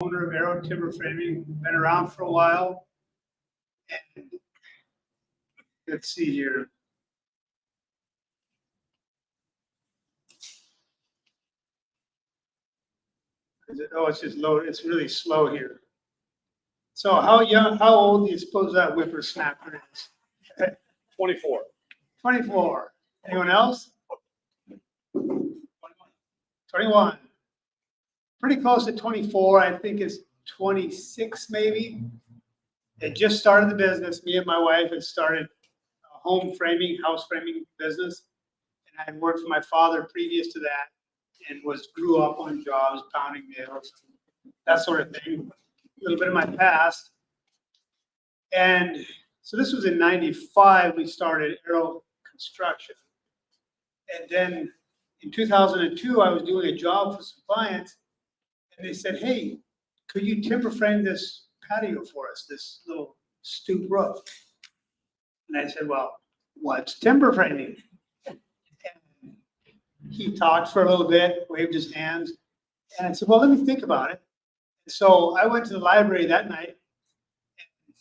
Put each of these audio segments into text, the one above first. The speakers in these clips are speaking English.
owner of Arrow Timber Framing, been around for a while. And let's see here. It's just low. It's really slow here. So how old do you suppose that whippersnapper is? 24. 24. Anyone else? 21. Pretty close to 24. I think it's 26 maybe. It just started the business. Me and my wife had started a home framing, house framing business. And I had worked for my father previous to that and grew up on jobs, pounding nails, that sort of thing. A little bit of my past. And so this was in 95, we started Arrow Construction. And then in 2002, I was doing a job for some clients, and they said, hey, could you timber frame this patio for us, this little stoop roof? And I said, well, what's timber framing? And he talked for a little bit, waved his hands, and I said, well, let me think about it. And so I went to the library that night and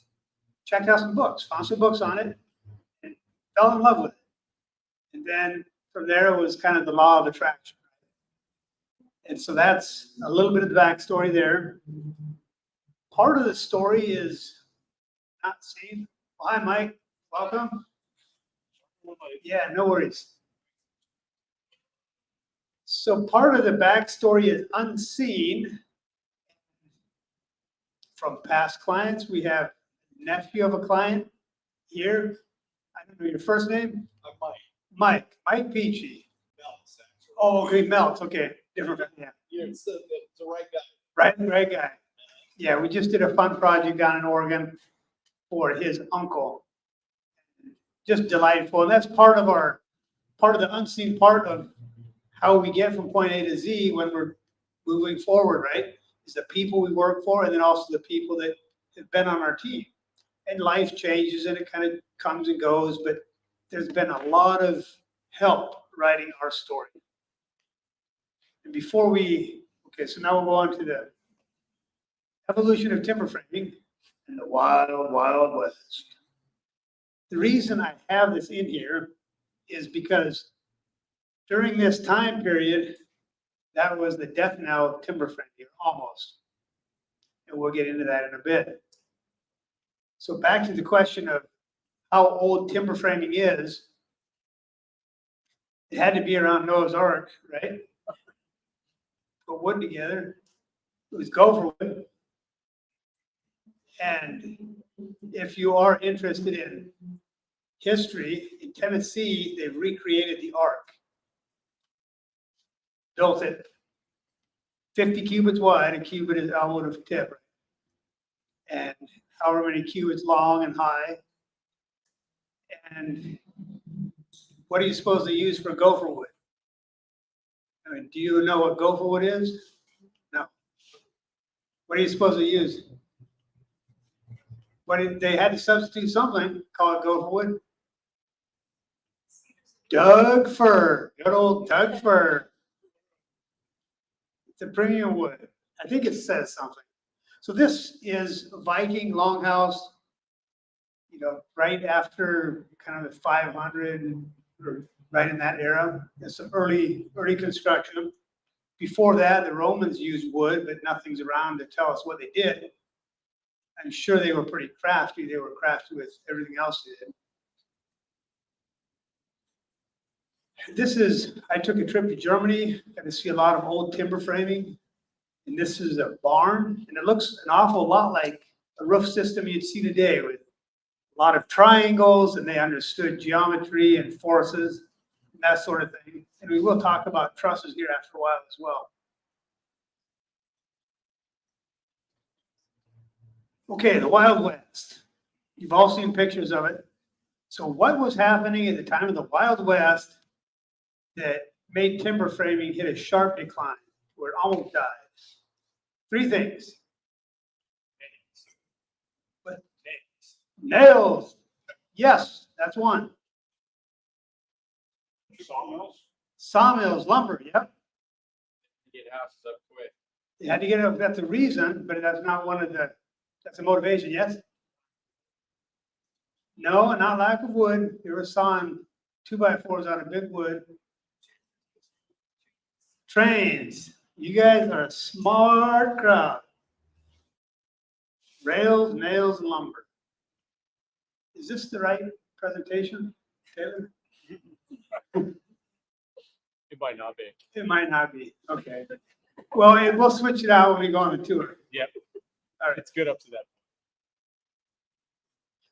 checked out some books, found some books on it, and fell in love with it. And then from there, it was kind of the law of attraction. And so that's a little bit of the backstory there. Part of the story is not seen. Well, hi, Mike. Welcome. Yeah, no worries. So part of the backstory is unseen from past clients. We have a nephew of a client here. I don't know your first name. I'm Mike. Mike Peachy. Melts, actually. Oh, okay, Melts. Okay, different. Yeah, Yeah, it's the right guy. right guy. Yeah, we just did a fun project down in Oregon for his uncle. Just delightful, and that's part of the unseen part of how we get from point A to Z when we're moving forward, right? Is the people we work for, and then also the people that have been on our team. And life changes, and it kind of comes and goes, but there's been a lot of help writing our story. And so now we'll go on to the evolution of timber framing in the wild, wild west. The reason I have this in here is because during this time period, that was the death knell of timber framing, almost. And we'll get into that in a bit. So back to the question of how old timber framing is. It had to be around Noah's Ark, right? Put wood together. It was gopher wood. And if you are interested in history, in Tennessee, they've recreated the Ark. Built it 50 cubits wide, a cubit is elbow to tip, and however many cubits long and high. And what are you supposed to use for gopher wood? I mean, do you know what gopher wood is? No. What are you supposed to use? They had to substitute something, call it gopher wood. Doug fir, good old Doug fir. It's a premium wood. I think it says something. So this is Viking longhouse, right after kind of the 500 or right in that era. It's some early construction. Before that, the Romans used wood, but nothing's around to tell us what they did. I'm sure they were pretty crafty. They were crafty with everything else they did. I took a trip to Germany, got to see a lot of old timber framing. And this is a barn, and it looks an awful lot like a roof system you'd see today with a lot of triangles, and they understood geometry and forces, and that sort of thing. And we will talk about trusses here after a while as well. Okay, the Wild West. You've all seen pictures of it. So what was happening at the time of the Wild West that made timber framing hit a sharp decline where it almost died? 3 things. What? Nails. Yes, that's one. Sawmills. Sawmills, lumber, yep. Get houses up quick. You had to get it, that's a reason, but that's not one of the, that's a motivation, yes? No, not lack of wood. They were sawing 2x4s out of big wood. Trains. You guys are a smart crowd. Rails, nails, and lumber. Is this the right presentation, Taylor? It might not be. It might not be. Okay. Well, we'll switch it out when we go on the tour. Yep. All right. It's good up to that.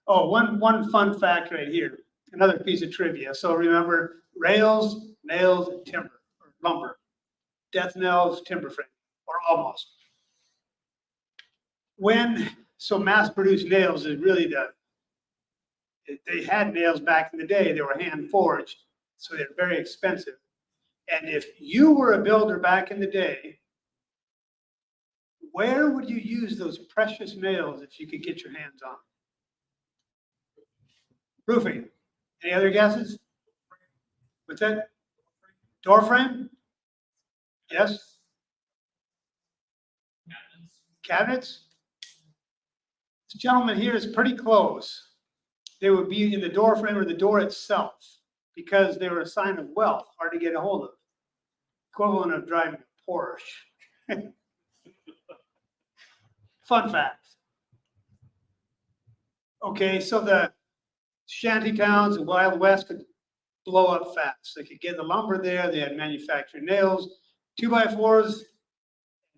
Oh, one fun fact right here. Another piece of trivia. So remember, rails, nails, and timber, or lumber. Death nails, timber frame, or almost. So mass-produced nails is really they had nails back in the day. They were hand forged, so they're very expensive. And if you were a builder back in the day, where would you use those precious nails if you could get your hands on them? Roofing. Any other guesses? What's that? Door frame? Yes? Cabinets? This gentleman here is pretty close. They would be in the door frame or the door itself because they were a sign of wealth, hard to get a hold of. Equivalent of driving a Porsche. Fun fact. Okay, so the shanty towns, the Wild West could blow up fast. They could get the lumber there. They had manufactured nails, 2x4s,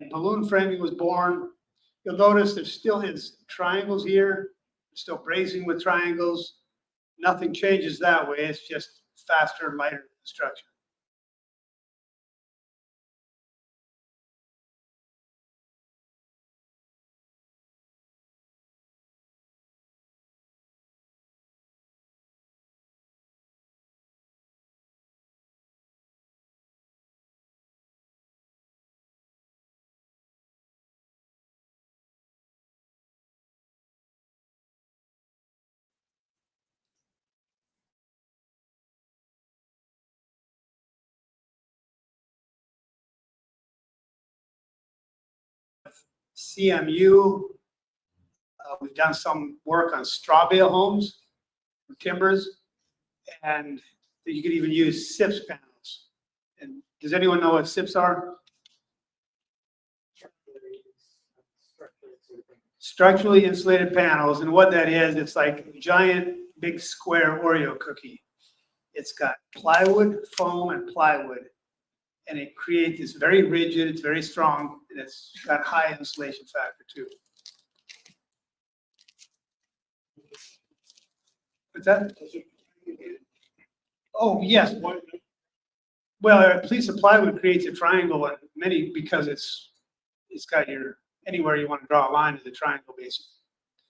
and balloon framing was born. You'll notice there still is triangles here, still bracing with triangles. Nothing changes that way. It's just faster, lighter construction. CMU. We've done some work on straw bale homes, timbers, and you could even use SIPS panels. And does anyone know what SIPs are? Structurally insulated panels, and what that is, it's like a giant, big square Oreo cookie. It's got plywood, foam, and plywood, and it creates, it's very rigid, it's very strong, and it's got high insulation factor too. What's that? Oh, yes. Well, a piece of plywood creates a triangle, and many, because it's got your, anywhere you want to draw a line is a triangle basically.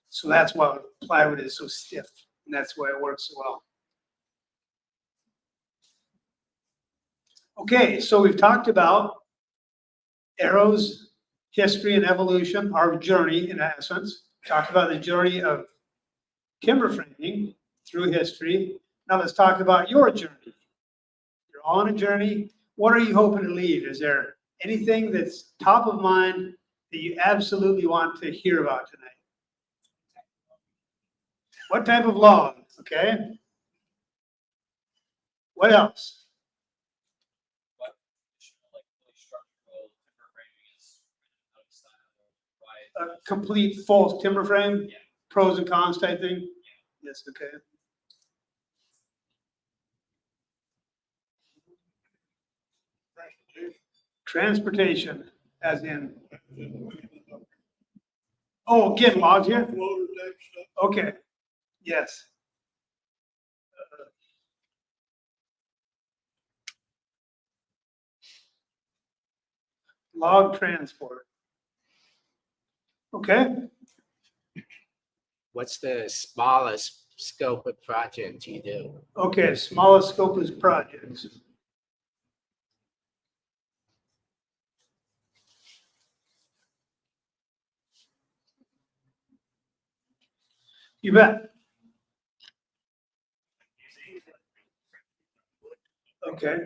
So that's why plywood is so stiff, and that's why it works so well. Okay, so we've talked about Arrow's history and evolution, our journey in essence. Talked about the journey of timber framing through history. Now let's talk about your journey. You're on a journey. What are you hoping to leave? Is there anything that's top of mind that you absolutely want to hear about tonight? What type of log? Okay. What else? What like structural timber framing is out of style? Why? A complete full timber frame? Yeah. Pros and cons type thing? Yeah. Yes, okay. Transportation, as in, oh, again, logs here? Okay, yes. Log transport. Okay, What's the smallest scope of project you do? okay, smallest scope is projects. You bet. Okay.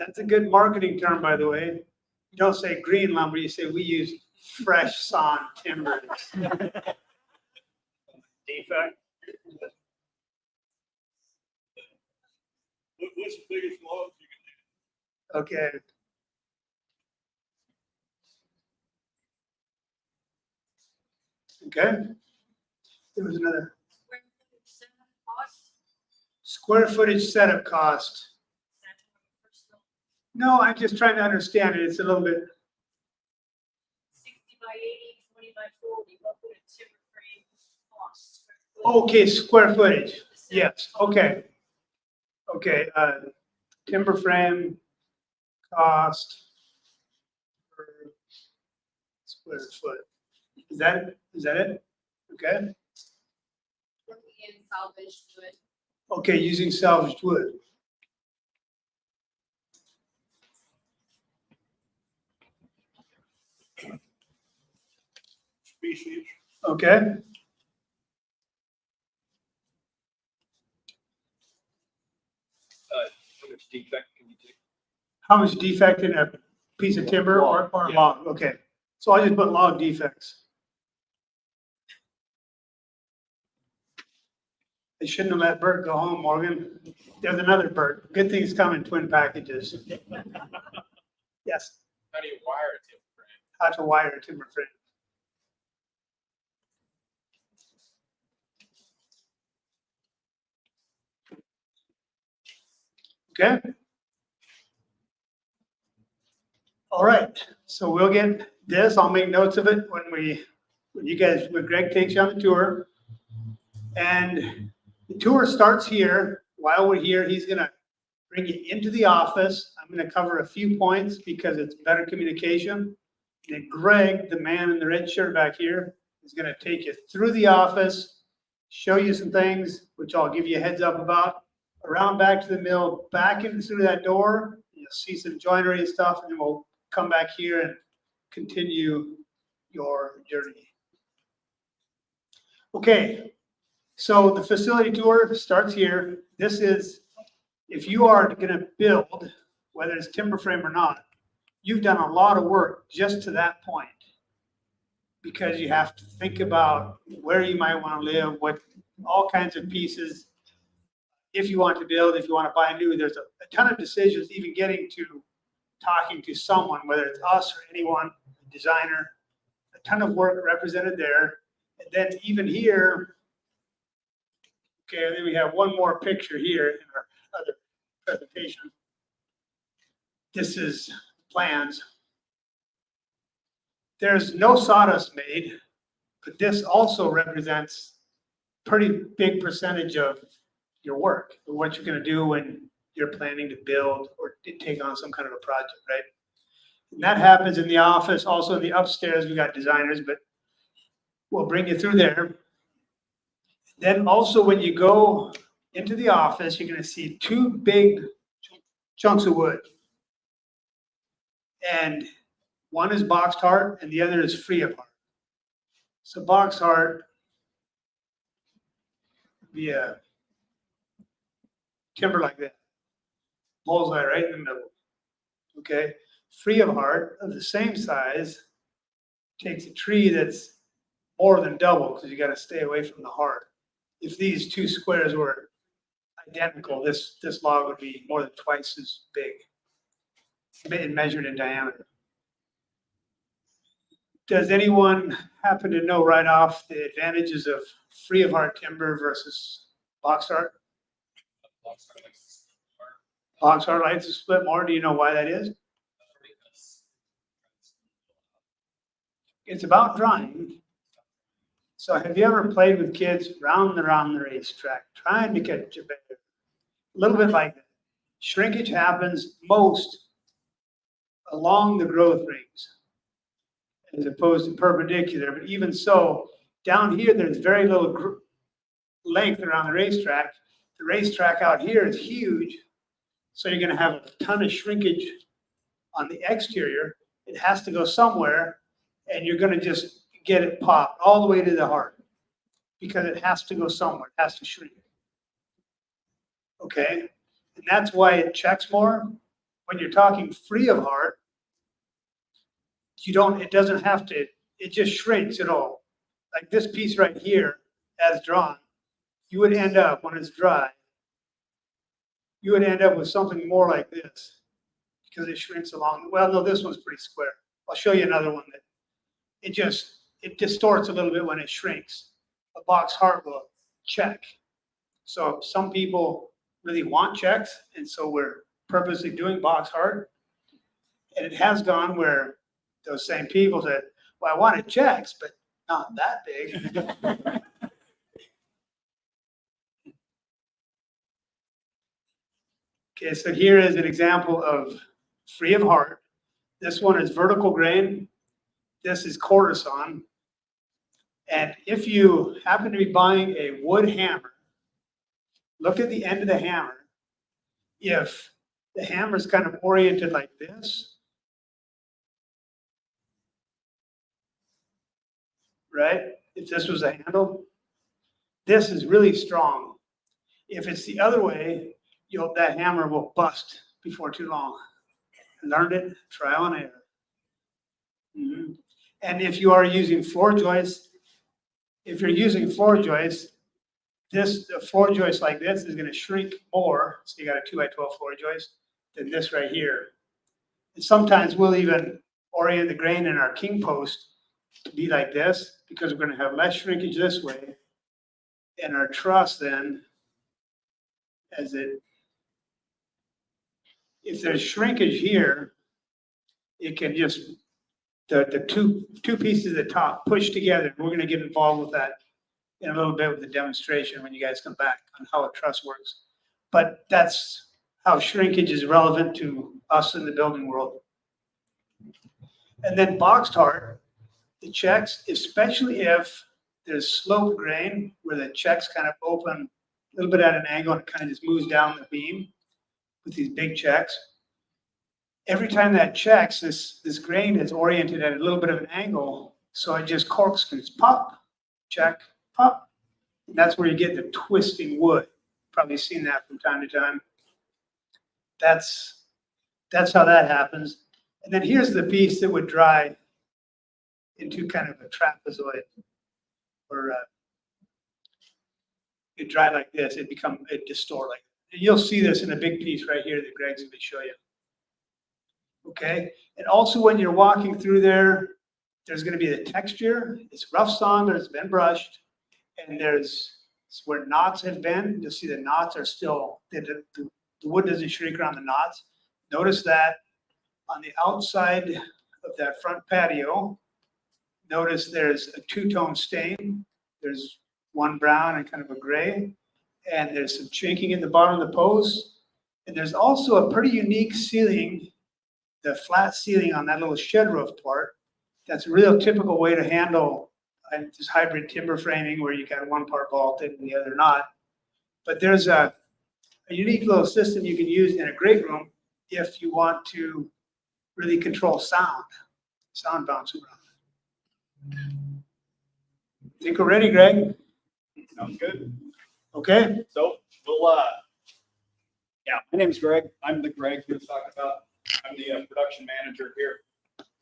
That's a good marketing term, by the way. You don't say green lumber, you say we use fresh sawn timber. Defect. What's the biggest log you Okay. Okay. There was another square footage setup cost. No, I'm just trying to understand it. It's a little bit, 60 by 80, 20 by 40, what would a timber frame cost? okay, square footage. Yes, okay. Okay, timber frame cost per square foot. Is that it? Okay. Working in salvaged wood. Okay, using salvaged wood. species? Okay, How much defect can you take? how much defect in a piece of timber or Yeah. log? Okay, so I just put log defects. I shouldn't have let Bert go home, Morgan. There's another Bert. Good things come in twin packages. Yes, How do you wire a timber frame? how to wire a timber frame. Okay. All right, so we'll get this. I'll make notes of it when Greg takes you on the tour. And the tour starts here. While we're here, he's gonna bring you into the office. I'm gonna cover a few points because it's better communication. Then Greg, the man in the red shirt back here, is gonna take you through the office, show you some things, which I'll give you a heads up about, around back to the mill, back in through that door. You'll see some joinery and stuff, and then we'll come back here and continue your journey. Okay, so the facility tour starts here. This is, if you are gonna build, whether it's timber frame or not, you've done a lot of work just to that point. Because you have to think about where you might wanna live, what, all kinds of pieces. If you want to build, if you wanna buy new, there's a ton of decisions, even getting to talking to someone, whether it's us or anyone, a designer, a ton of work represented there. And then even here, okay, and then we have one more picture here in our other presentation. This is plans. There's no sawdust made, but this also represents pretty big percentage of your work, or what you're gonna do when you're planning to build or take on some kind of a project, right? And that happens in the office. Also in the upstairs, we got designers, but we'll bring you through there. Then also when you go into the office, you're gonna see two big chunks of wood. And one is boxed heart and the other is free of heart. So boxed heart would be a timber like that. Bullseye right in the middle. Okay, free of heart of the same size takes a tree that's more than double because you got to stay away from the heart. If these two squares were identical, this log would be more than twice as big, measured in diameter. Does anyone happen to know right off the advantages of free of heart timber versus box heart? Box heart likes to split more. Do you know why that is? It's about drying. So have you ever played with kids round and around the racetrack, trying to catch a bear? A little bit like that. Shrinkage happens most along the growth rings as opposed to perpendicular. But even so, down here, there's very little length around the racetrack. The racetrack out here is huge. So you're going to have a ton of shrinkage on the exterior. It has to go somewhere, and you're going to just get it popped all the way to the heart because it has to go somewhere. It has to shrink. Okay? And that's why it checks more. when you're talking free of heart, it doesn't have to, it just shrinks it all. Like this piece right here, as drawn, you would end up, when it's dry, you would end up with something more like this because it shrinks along. Well, no, this one's pretty square. I'll show you another one that it distorts a little bit when it shrinks. A box heart will check. So some people really want checks, and so we're purposely doing box heart. And it has gone where those same people said, well, I wanted checks, but not that big. Okay, so here is an example of free of heart. This one is vertical grain. This is courtesan. And if you happen to be buying a wood hammer, look at the end of the hammer. If the hammer is kind of oriented like this, right? If this was a handle, this is really strong. If it's the other way, that hammer will bust before too long. Learned it, trial and error. Mhm. And if you are using floor joists, if you're using floor joists, a floor joist like this is going to shrink more. So you got a 2x12 floor joist than this right here. And sometimes we'll even orient the grain in our king post to be like this because we're going to have less shrinkage this way. And our truss then, if there's shrinkage here, it can just, the two pieces at the top push together. We're going to get involved with that in a little bit with the demonstration when you guys come back on how a truss works. But that's how shrinkage is relevant to us in the building world. And then boxed heart, the checks, especially if there's sloped grain where the checks kind of open a little bit at an angle and it kind of just moves down the beam with these big checks. Every time that checks, this grain is oriented at a little bit of an angle, so it just corkscrews, pop, check, pop. And that's where you get the twisting wood. Probably seen that from time to time. That's how that happens. And then here's the piece that would dry into kind of a trapezoid, or it dry like this. It distort like. And you'll see this in a big piece right here that Greg's going to show you. Okay, and also when you're walking through there's going to be the texture. It's rough sawn, but it's been brushed, and there's where knots have been. You'll see the knots are still, the wood doesn't shrink around the knots. Notice that on the outside of that front patio, notice there's a two-tone stain. There's one brown and kind of a gray, and there's some chinking in the bottom of the post. And there's also a pretty unique ceiling, the flat ceiling on that little shed roof part. That's a real typical way to handle this hybrid timber framing where you got one part vaulted and the other not. But there's a unique little system you can use in a great room if you want to really control sound bouncing around. Think we're ready, Greg? Sounds good. Okay. So we'll, yeah, my name's Greg. I'm the Greg we're talking about. I'm the production manager here.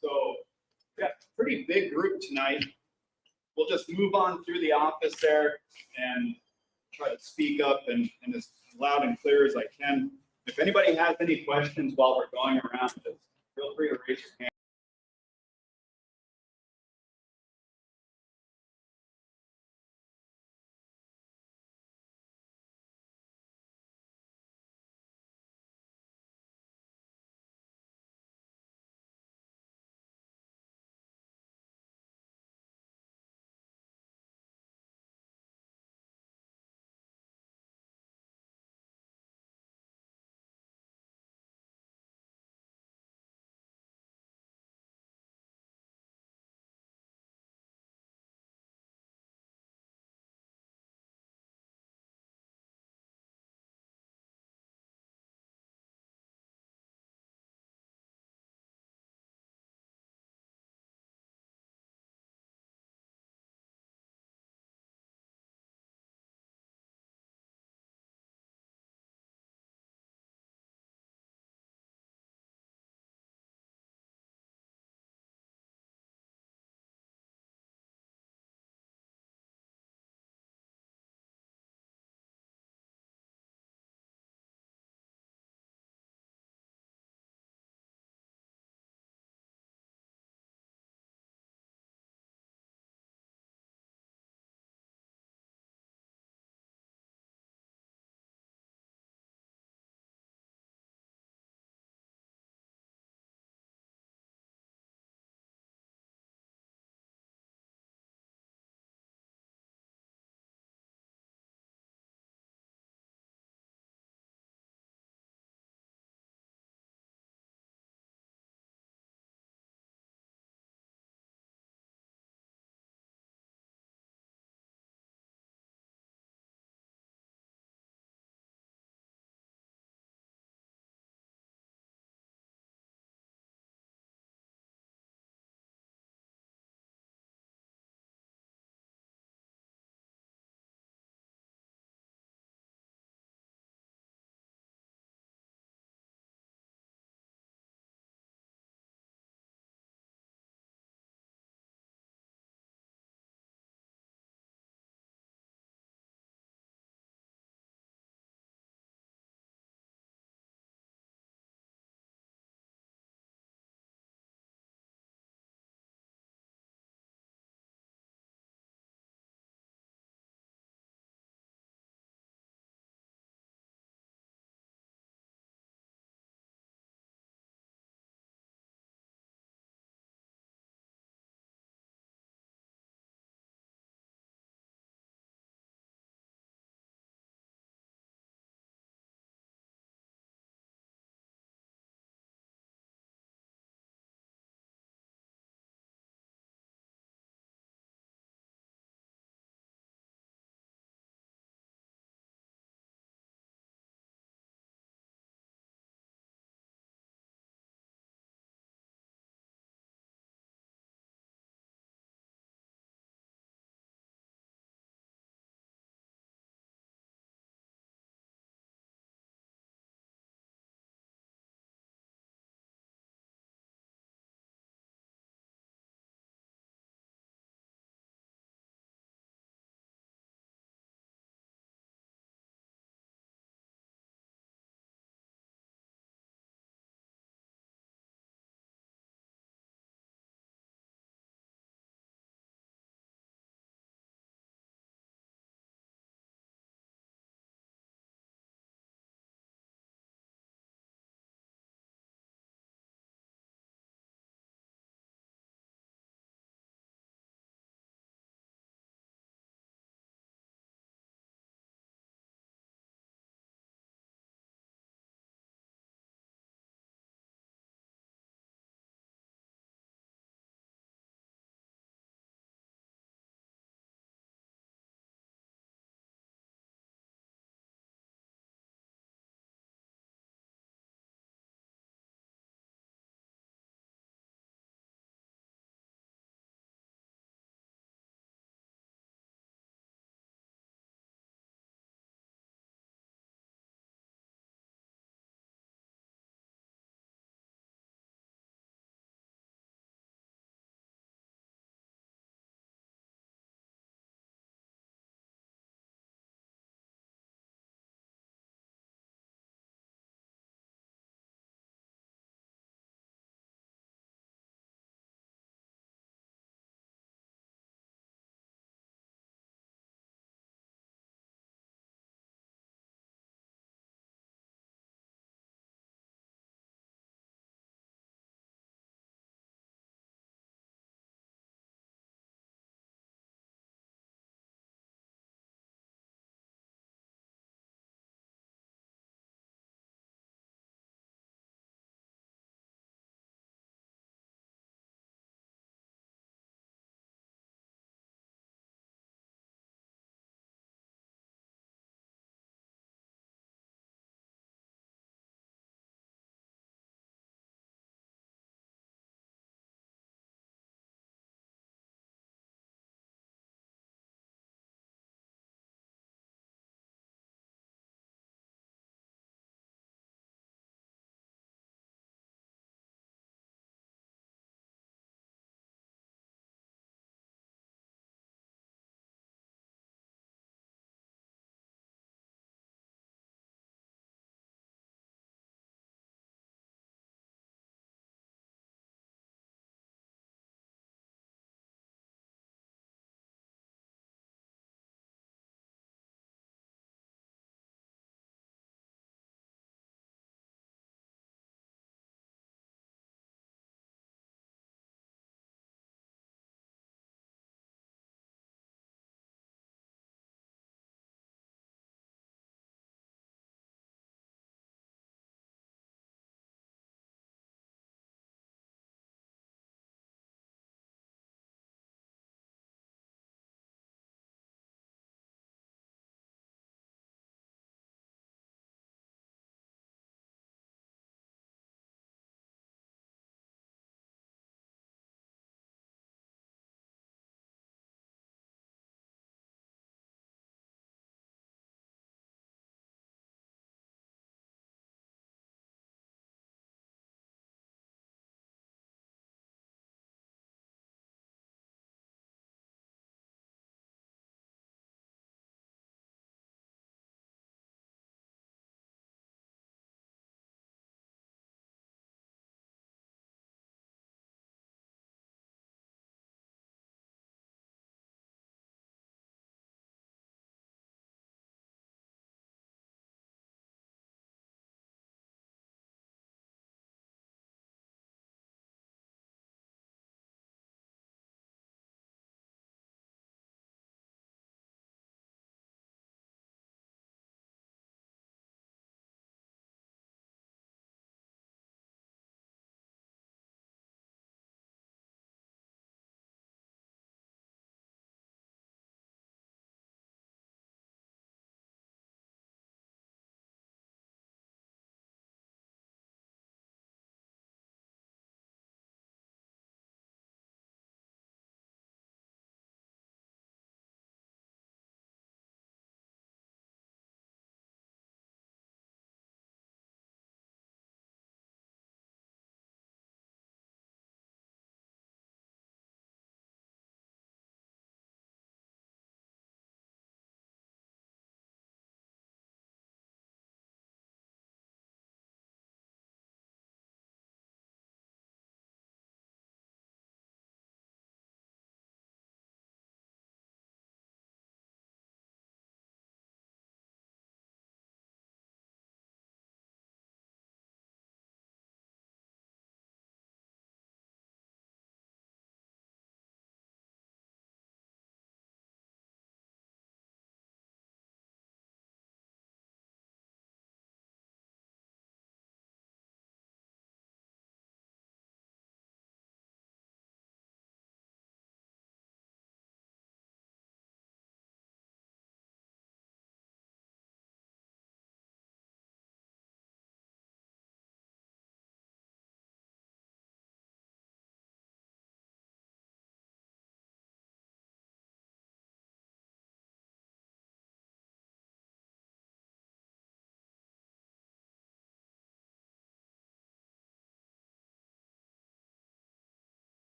So we got a pretty big group tonight. We'll just move on through the office there and try to speak up and as loud and clear as I can. If anybody has any questions while we're going around, just feel free to raise your hand.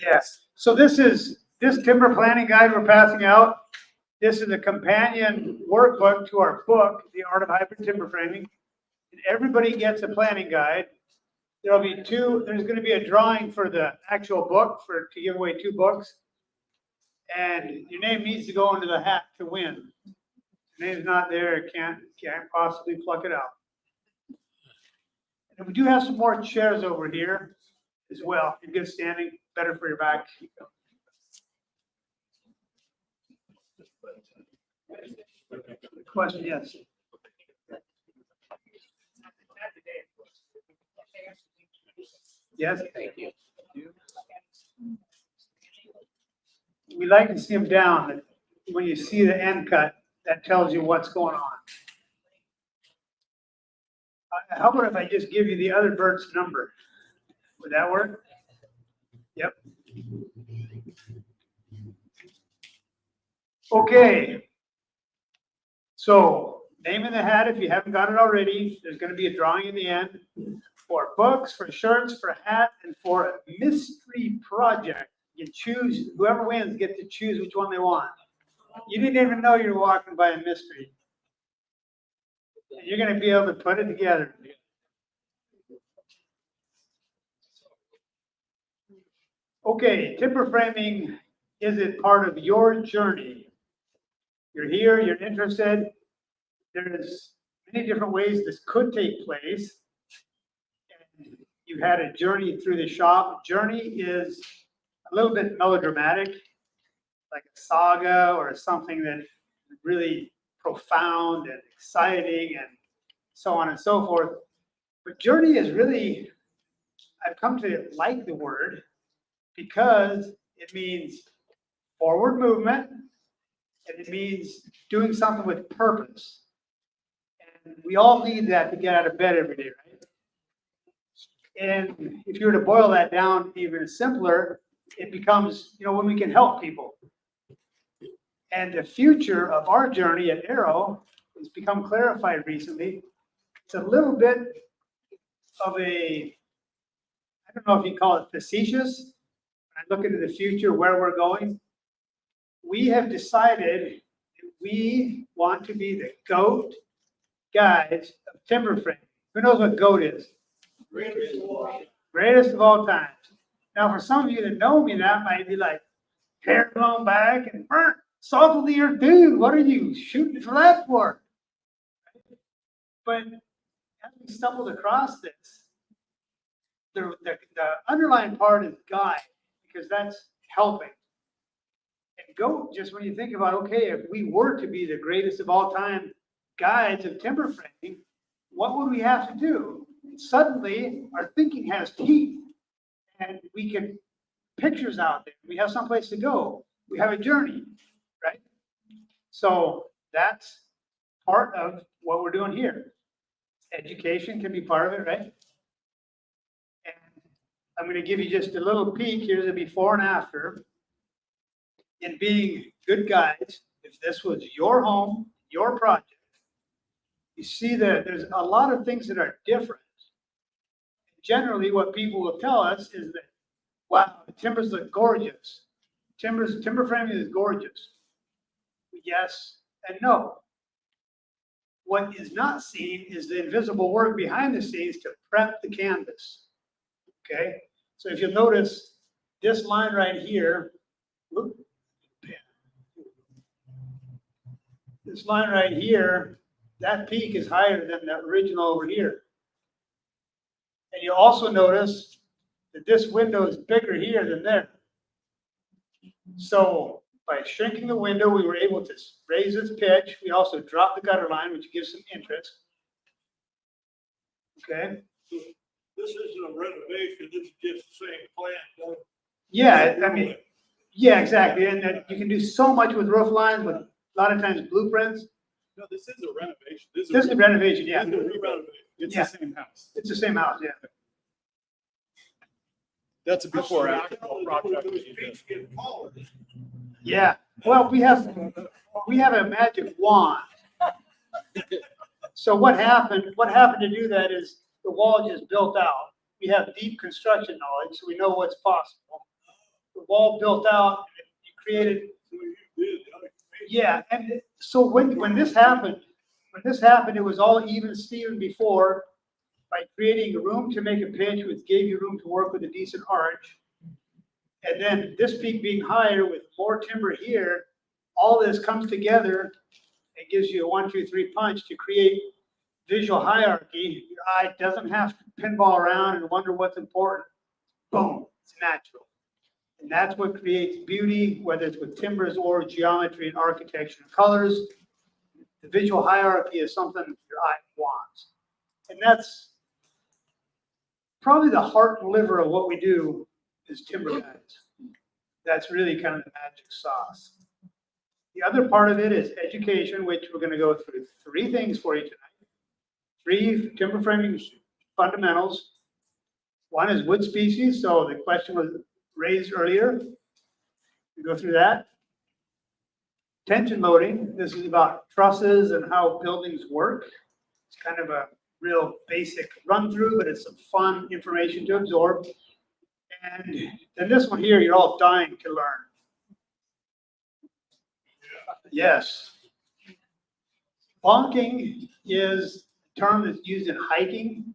Yes, so this timber planning guide we're passing out. This is a companion workbook to our book, The Art of Hybrid Timber Framing. And everybody gets a planning guide. There's gonna be a drawing for the actual book to give away 2 books. And your name needs to go into the hat to win. Your name's not there, can't possibly pluck it out. And we do have some more chairs over here as well, in good standing, better for your back. Question, yes. Yes, Thank you. we like to see them down. When you see the end cut, that tells you what's going on. How about if I just give you the other bird's number? Would that work? Yep. Okay. So, name in the hat if you haven't got it already. There's going to be a drawing in the end. for books, for shirts, for hats, and for a mystery project. You choose, whoever wins get to choose which one they want. You didn't even know you were walking by a mystery. And you're gonna be able to put it together. Okay, timber framing, is it part of your journey? You're here, you're interested. There's many different ways this could take place. And you had a journey through the shop. Journey is a little bit melodramatic, like a saga or something that is really profound and exciting and so on and so forth. But journey is really, I've come to like the word because it means forward movement and it means doing something with purpose. And we all need that to get out of bed every day, right? And if you were to boil that down even simpler, it becomes, when we can help people. And the future of our journey at Arrow has become clarified recently. It's a little bit of a, I don't know if you call it facetious. I look into the future, where we're going. We have decided that we want to be the GOAT guides of timber framing. Who knows what GOAT is? Greatest of all times. Now, for some of you that know me, that might be like hair blown back and burnt, salt of the earth, dude. What are you shooting for that for? But as we stumbled across this, the underlying part is guide, because that's helping. And GOAT, just when you think about, okay, if we were to be the greatest of all time guides of timber framing, what would we have to do? Suddenly, our thinking has teeth, and we can pictures out there. We have someplace to go. We have a journey, right? So that's part of what we're doing here. Education can be part of it, right? And I'm going to give you just a little peek. Here's a before and after. In being good guides, if this was your home, your project, you see that there's a lot of things that are different. Generally, what people will tell us is that, wow, the timbers look gorgeous. Timber framing is gorgeous. Yes and no. What is not seen is the invisible work behind the scenes to prep the canvas. Okay? So if you'll notice this line right here, this line right here, that peak is higher than the original over here. And you'll also notice that this window is bigger here than there. So by shrinking the window, we were able to raise its pitch. We also dropped the gutter line, which gives some interest. Okay? This isn't a renovation, this is just the same plan. Yeah, I mean, yeah, exactly. And you can do so much with roof lines, with a lot of times blueprints. No, this is a renovation. This This is a renovation, yeah. This is a renovation. It's Yeah. the same house. It's the same house, yeah. That's a before after Those project. peaks get taller. Yeah. Well, we have a magic wand. So what happened to do that is the wall just built out. We have deep construction knowledge, so we know what's possible. The wall built out, you created. Yeah, and so when this happened, it was all even Steven before, by creating a room to make a pitch, which gave you room to work with a decent arch. And then this peak being higher with more timber here, all this comes together and gives you a 1, 2, 3 punch to create visual hierarchy. Your eye doesn't have to pinball around and wonder what's important. Boom, it's natural. And that's what creates beauty, whether it's with timbers or geometry and architecture and colors. The visual hierarchy is something your eye wants. And that's probably the heart and liver of what we do is timber guides. That's really kind of the magic sauce. The other part of it is education, which we're going to go through 3 things for you tonight. 3 timber framing fundamentals. One is wood species. So the question was raised earlier. We go through that. Tension loading. This is about trusses and how buildings work. It's kind of a real basic run through, but it's some fun information to absorb. And then this one here, you're all dying to learn. Yes. Bonking is a term that's used in hiking,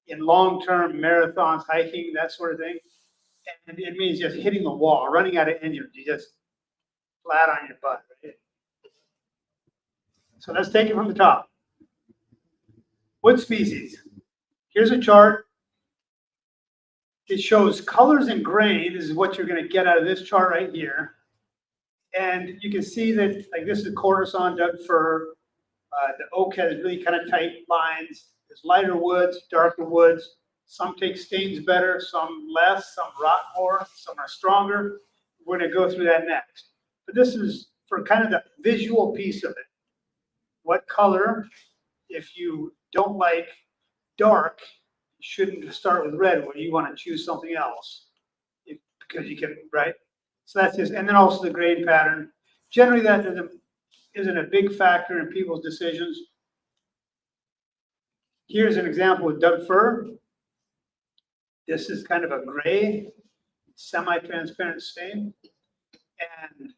in long-term marathons, hiking, that sort of thing. And it means just hitting the wall, running out of energy, just flat on your butt. Right? So let's take it from the top. Wood species. Here's a chart. It shows colors and grain. This is what you're going to get out of this chart right here. And you can see that, like, this is quarter-sawn Doug fir. The oak has really kind of tight lines. There's lighter woods, darker woods. Some take stains better, some less, some rot more, some are stronger. We're going to go through that next. But this is for kind of the visual piece of it. What color, if you don't like dark, you shouldn't start with redwood. You want to choose something else because you can, right? So that's just, and then also the grain pattern. Generally, that isn't a big factor in people's decisions. Here's an example of Doug fir. This is kind of a gray, semi-transparent stain. And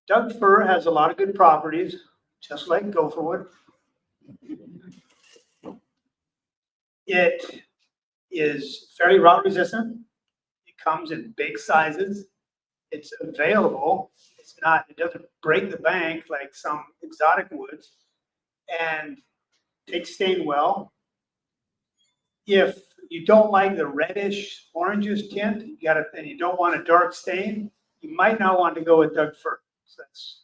Doug fir has a lot of good properties, just like gopher wood. It is very rot resistant. It comes in big sizes. It's available. It's not, it doesn't break the bank like some exotic woods, and takes stain well. If you don't like the reddish orangish tint, and you don't want a dark stain, you might not want to go with Doug fir. So that's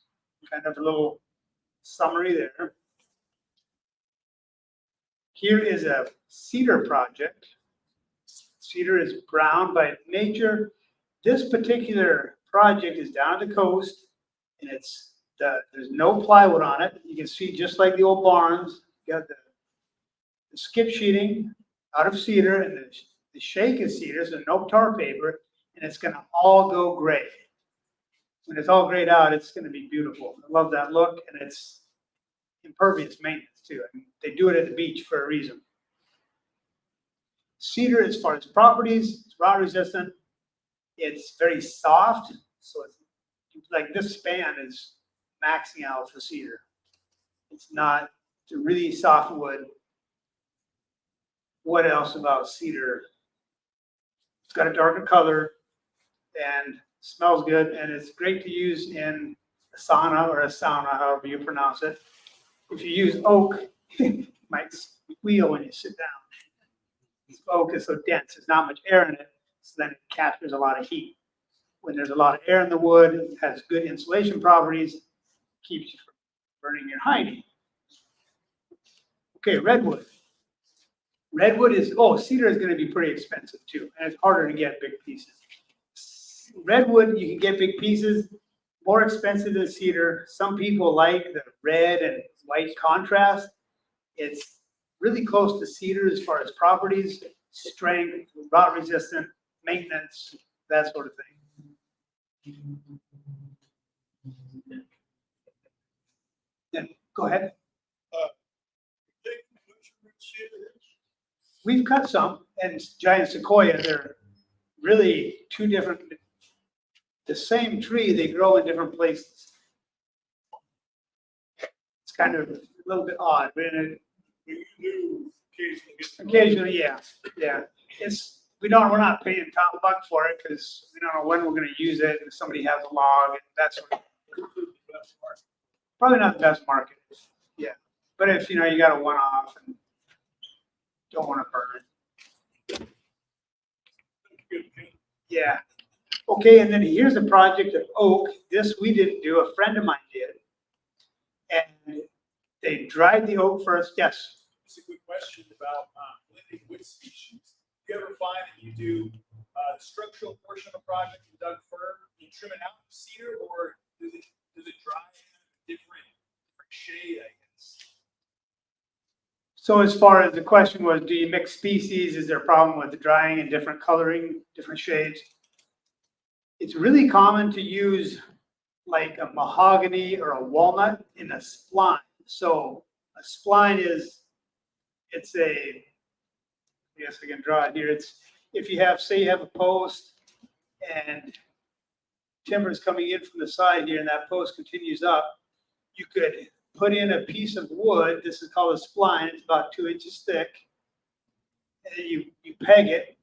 kind of a little summary there. Here is a cedar project. Cedar is brown by nature. This particular project is down the coast, and there's no plywood on it. You can see, just like the old barns, you got the skip sheeting out of cedar, and the shake is cedar, so no tar paper, and it's going to all go gray. When it's all grayed out, it's going to be beautiful. I love that look, and it's impervious maintenance too. I mean, they do it at the beach for a reason. Cedar, as far as properties, it's rot resistant. It's very soft, so it's like this span is maxing out for cedar. It's a really soft wood. What else about cedar? It's got a darker color and smells good, and it's great to use in a sauna or a sauna, however you pronounce it. If you use oak, it might squeal when you sit down. Oak is so dense, there's not much air in it, so then it captures a lot of heat. When there's a lot of air in the wood, it has good insulation properties, keeps you from burning your hiney. Okay, redwood. Redwood is, cedar is going to be pretty expensive too, and it's harder to get big pieces. Redwood, you can get big pieces, more expensive than cedar. Some people like the red and white contrast. It's really close to cedar as far as properties, strength, rot resistant, maintenance, that sort of thing. Then go ahead. We've cut some, and giant sequoia, they're really two different, the same tree, they grow in different places. It's kind of a little bit odd, but occasionally, yeah. We're not paying top buck for it because we don't know when we're going to use it. If somebody has a log, and that sort of thing. Probably not the best market. Yeah, but if you got a one-off and don't want to burn it. Yeah. Okay, and then here's a project of oak. This we didn't do, a friend of mine did. And they dried the oak first. Yes. It's a good question about blending wood species. Do you ever find that you do the structural portion of a project in Doug fir, you trim it out with cedar, or does it dry in a different shade, I guess? So as far as the question was, do you mix species? Is there a problem with the drying and different coloring, different shades? It's really common to use like a mahogany or a walnut in a spline. So a spline is it's I guess I can draw it here. It's, if you have, say you have a post and timber is coming in from the side here and that post continues up, you could put in a piece of wood. This is called a spline. It's about 2 inches thick. And then you peg it.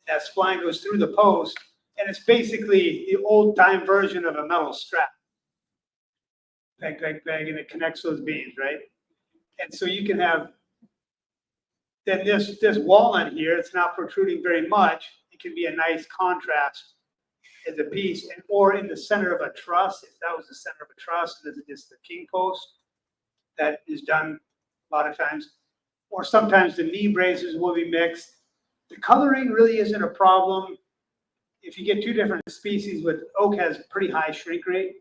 That spline goes through the post, and it's basically the old time version of a metal strap. Peg, peg, peg, and it connects those beams, right? And so you can have, then this walnut here, it's not protruding very much. It can be a nice contrast as a piece, and or in the center of a truss. If that was the center of a truss, this is just the king post. That is done a lot of times. Or sometimes the knee braces will be mixed. The coloring really isn't a problem. If you get two different species, with oak has pretty high shrink rate,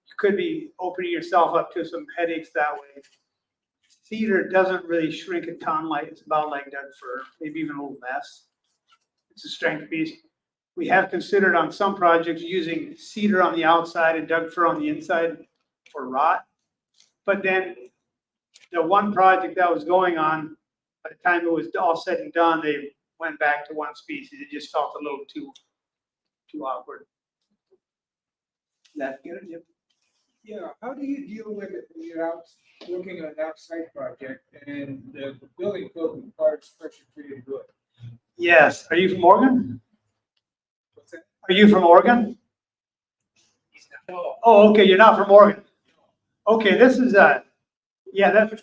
you could be opening yourself up to some headaches that way. Cedar doesn't really shrink a ton, like it's about like Doug fir, maybe even a little less. It's a strength piece. We have considered on some projects using cedar on the outside and Doug fir on the inside for rot. But then the one project that was going on, by the time it was all said and done, they went back to one species. It just felt a little too awkward. That good? Yep. Yeah, how do you deal with it when you're out working on an outside project and the building code requires pressure treated wood? Yes. Are you from Oregon? What's that? Are you from Oregon? Oh, okay. You're not from Oregon. Okay, this is yeah, that.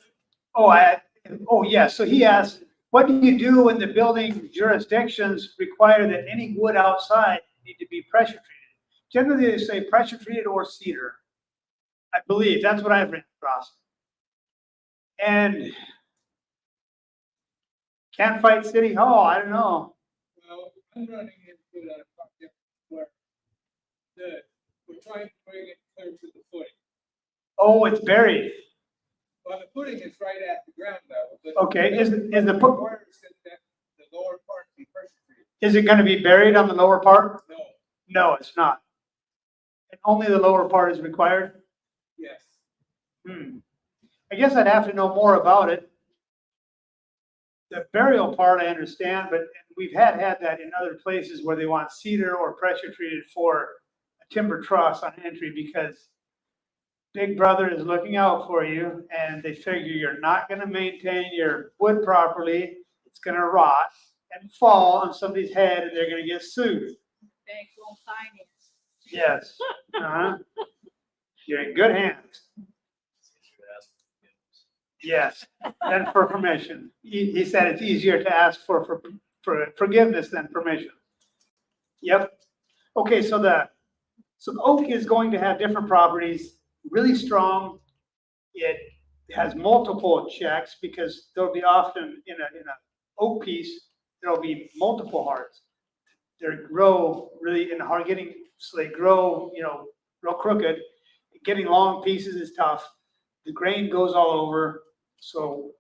Oh, yeah. So he asked, what do you do when the building jurisdictions require that any wood outside need to be pressure treated? Generally, they say pressure treated or cedar. I believe that's what I've written across. And can't fight City Hall. I don't know. Well, I'm running into a project where we're trying to bring it clear to the footing. Oh, it's buried. Well, the footing is right at the ground level. But Okay, is the requires that the lower part be pressure treated. is it going to be buried on the lower part? No, No, it's not. And only the lower part is required. yes. I guess I'd have to know more about it. The burial part I understand, but we've had that in other places where they want cedar or pressure treated for a timber truss on entry because Big Brother is looking out for you and they figure you're not going to maintain your wood properly. It's going to rot and fall on somebody's head and they're going to get sued. Bank won't finance. Yes. Uh-huh. You're in good hands. Yes, and for permission. He said it's easier to ask for forgiveness than permission. Yep. Okay, so the oak is going to have different properties, really strong. It has multiple checks because there'll be often in a oak piece, there'll be multiple hearts. They grow really in hard getting, so they grow, real crooked. Getting long pieces is tough. The grain goes all over. So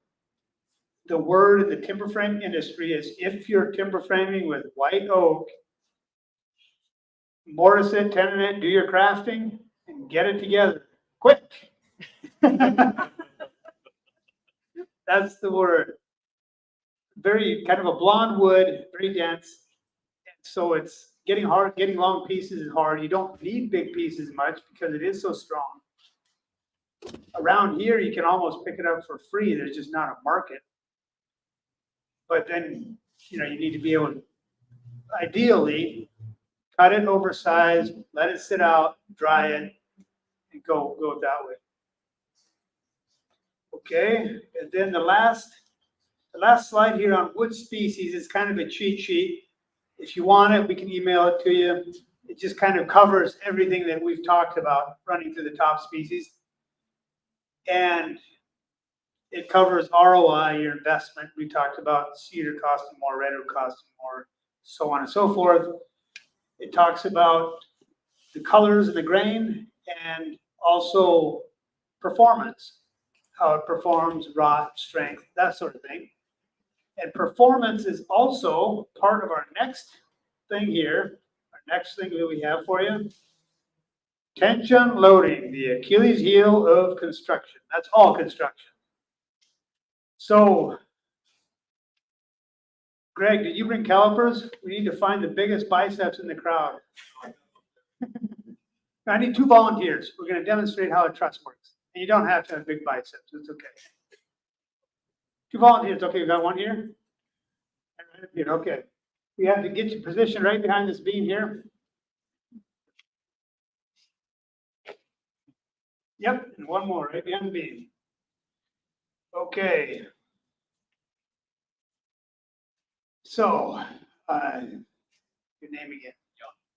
the word in the timber frame industry is if you're timber framing with white oak, mortise it, tenon it, do your crafting, and get it together quick. That's the word. Very kind of a blonde wood, very dense. And so it's getting hard, getting long pieces is hard. You don't need big pieces much because it is so strong. Around here, you can almost pick it up for free. There's just not a market. But then, you need to be able to, ideally, cut it oversized, let it sit out, dry it, and go that way. Okay, and then the last slide here on wood species is kind of a cheat sheet. If you want it, we can email it to you. It just kind of covers everything that we've talked about running through the top species. And it covers ROI, your investment. We talked about cedar costing more, redwood costing more, so on and so forth. It talks about the colors of the grain and also performance, how it performs, rot, strength, that sort of thing. And performance is also part of our next thing here, our next thing that we have for you. Tension loading, the Achilles heel of construction. That's all construction. So, Greg, did you bring calipers? We need to find the biggest biceps in the crowd. I need 2 volunteers. We're gonna demonstrate how a truss works. And you don't have to have big biceps, it's okay. 2 volunteers, okay, we got 1 here? And right up here, okay. We have to get you positioned right behind this beam here. Yep, and 1 more right behind the beam. Okay. So, your name again?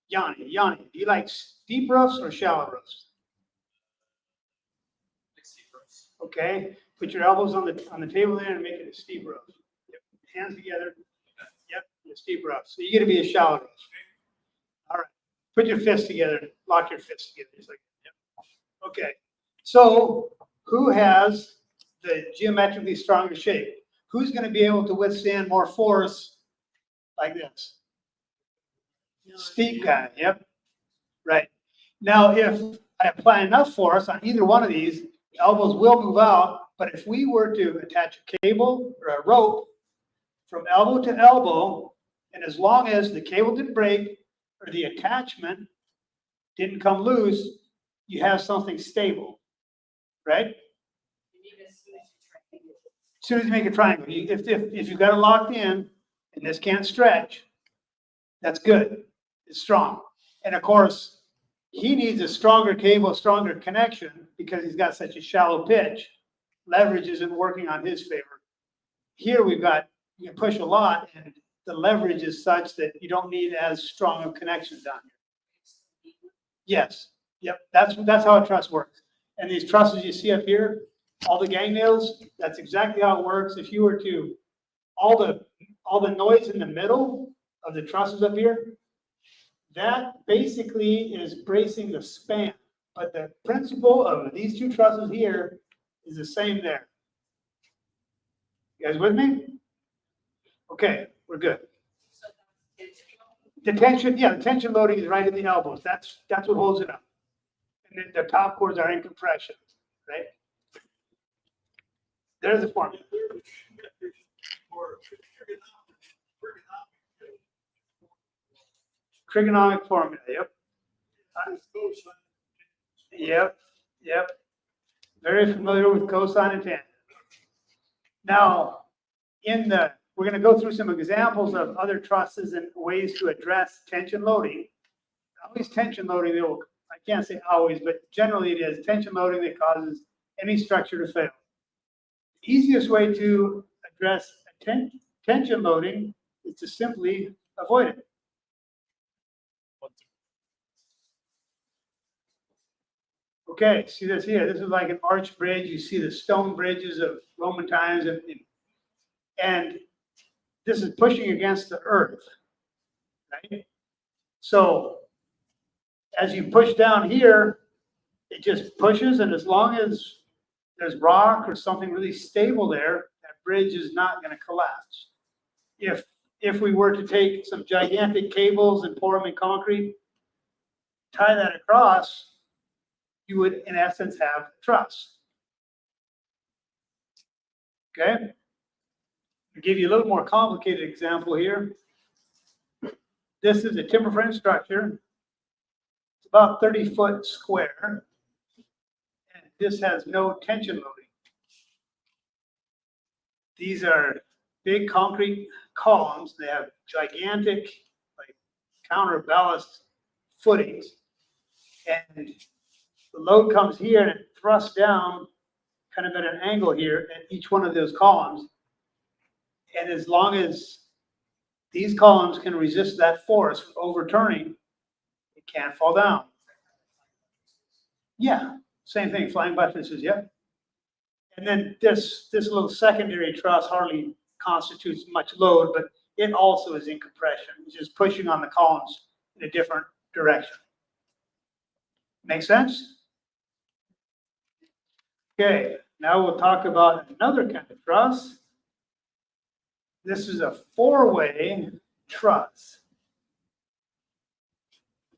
Yanni. Yanni, do you like steep roofs or shallow roofs? Okay, put your elbows on the table there and make it a steep roof. Yep. Hands together. Yep, a steep roof. So you're gonna be a shallow roof. All right. Put your fists together. Lock your fists together. Just like that. Yep. Okay. So who has the geometrically stronger shape? Who's gonna be able to withstand more force like this? Steep guy. Yep. Right. Now, if I apply enough force on either one of these, the elbows will move out, but if we were to attach a cable or a rope from elbow to elbow, and as long as the cable didn't break or the attachment didn't come loose, you have something stable, right? You need a smooth triangle. As soon as you make a triangle, if you've got it locked in and this can't stretch, that's good. It's strong. And of course, he needs a stronger cable, a stronger connection because he's got such a shallow pitch. Leverage isn't working on his favor. Here we've got, you can push a lot and the leverage is such that you don't need as strong of connections down here. Yes, yep, that's how a truss works. And these trusses you see up here, all the gang nails, that's exactly how it works. If you were to, all the noise in the middle of the trusses up here, that basically is bracing the span. But the principle of these 2 trusses here is the same there. You guys with me? Okay, we're good. So that's The tension, yeah, the tension loading is right in the elbows. That's what holds it up. And then the top cords are in compression, right? There's the formula. Trigonomic formula, yep. Yep. Very familiar with cosine and tangent. Now, we're going to go through some examples of other trusses and ways to address tension loading. Always tension loading, I can't say always, but generally it is tension loading that causes any structure to fail. The easiest way to address tension loading is to simply avoid it. Okay, see this here. This is like an arch bridge. You see the stone bridges of Roman times, and this is pushing against the earth, right? So as you push down here, it just pushes, and as long as there's rock or something really stable there, that bridge is not going to collapse. If we were to take some gigantic cables and pour them in concrete, tie that across, you would, in essence, have a truss. Okay? I'll give you a little more complicated example here. This is a timber frame structure. It's about 30 foot square. And this has no tension loading. These are big concrete columns. They have gigantic, like, counterballast footings. And the load comes here and it thrusts down kind of at an angle here at each one of those columns. And as long as these columns can resist that force from overturning, it can't fall down. Yeah, same thing, flying buttresses, yep. And then this little secondary truss hardly constitutes much load, but it also is in compression, it's just pushing on the columns in a different direction. Make sense? Okay, now we'll talk about another kind of truss. This is a 4-way truss.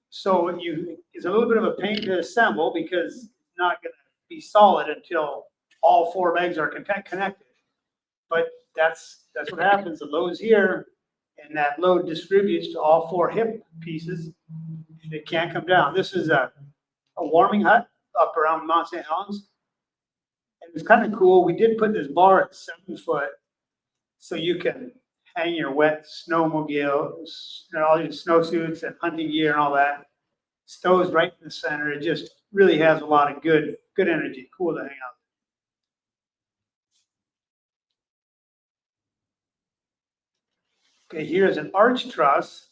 So it's a little bit of a pain to assemble because it's not going to be solid until all 4 legs are connected. But that's what happens. The load's here, and that load distributes to all four hip pieces. It can't come down. This is a warming hut up around Mount St. Helens. And it's kind of cool. We did put this bar at 7 foot so you can hang your wet snowmobile, all your snowsuits and hunting gear and all that. Stoves right in the center. It just really has a lot of good energy. Cool to hang out. Okay, here's an arch truss,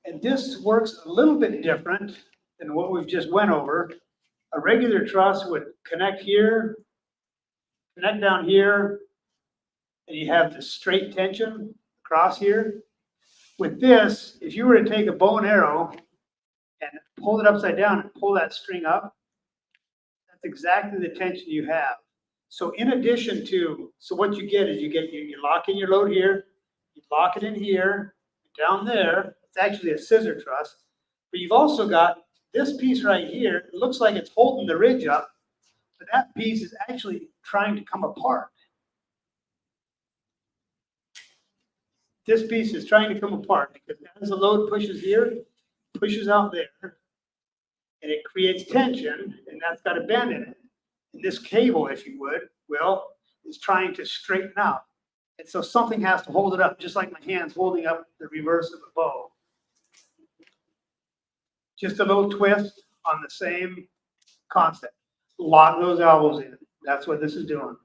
and this works a little bit different than what we've just went over. A regular truss would connect here, connect down here, and you have the straight tension across here. With this, if you were to take a bow and arrow and hold it upside down and pull that string up, that's exactly the tension you have. So in addition to, so what you get is you lock in your load here, you lock it in here, down there. It's actually a scissor truss, but you've also got this piece right here. It looks like it's holding the ridge up, but that piece is actually trying to come apart. This piece is trying to come apart because as the load pushes here, pushes out there, and it creates tension, and that's got a bend in it. And this cable, if you would, is trying to straighten out. And so something has to hold it up, just like my hand's holding up the reverse of a bow. Just a little twist on the same concept. Lock those elbows in. That's what this is doing.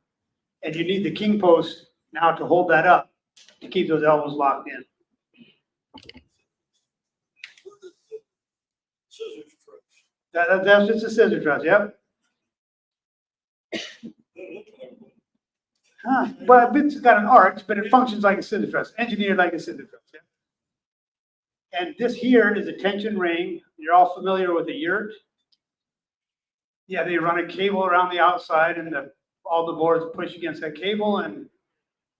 And you need the king post now to hold that up, to keep those elbows locked in. Scissors truss. That's just a scissor truss, yep. But it's got an arch, but it functions like a scissor truss, engineered like a scissor truss. Yeah? And this here is a tension ring. You're all familiar with a yurt. Yeah, they run a cable around the outside, and all the boards push against that cable, and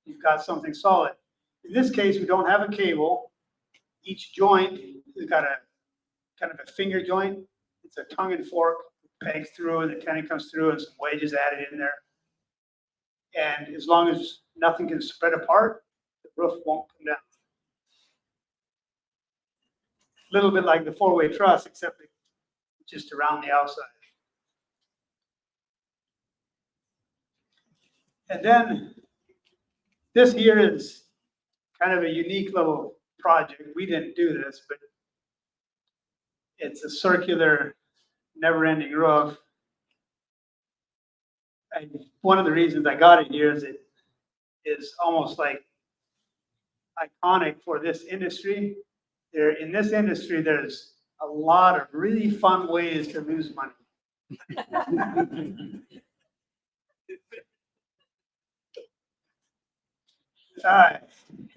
you've got something solid. In this case, we don't have a cable. Each joint has got a kind of a finger joint. It's a tongue and fork, pegs through, and the tenon comes through, and some wedges added in there. And as long as nothing can spread apart, the roof won't come down. A little bit like the four-way truss, except just around the outside. And then this here is kind of a unique little project. We didn't do this, but it's a circular, never-ending roof. And one of the reasons I got it here is it is almost like iconic for this industry. In this industry, there's a lot of really fun ways to lose money.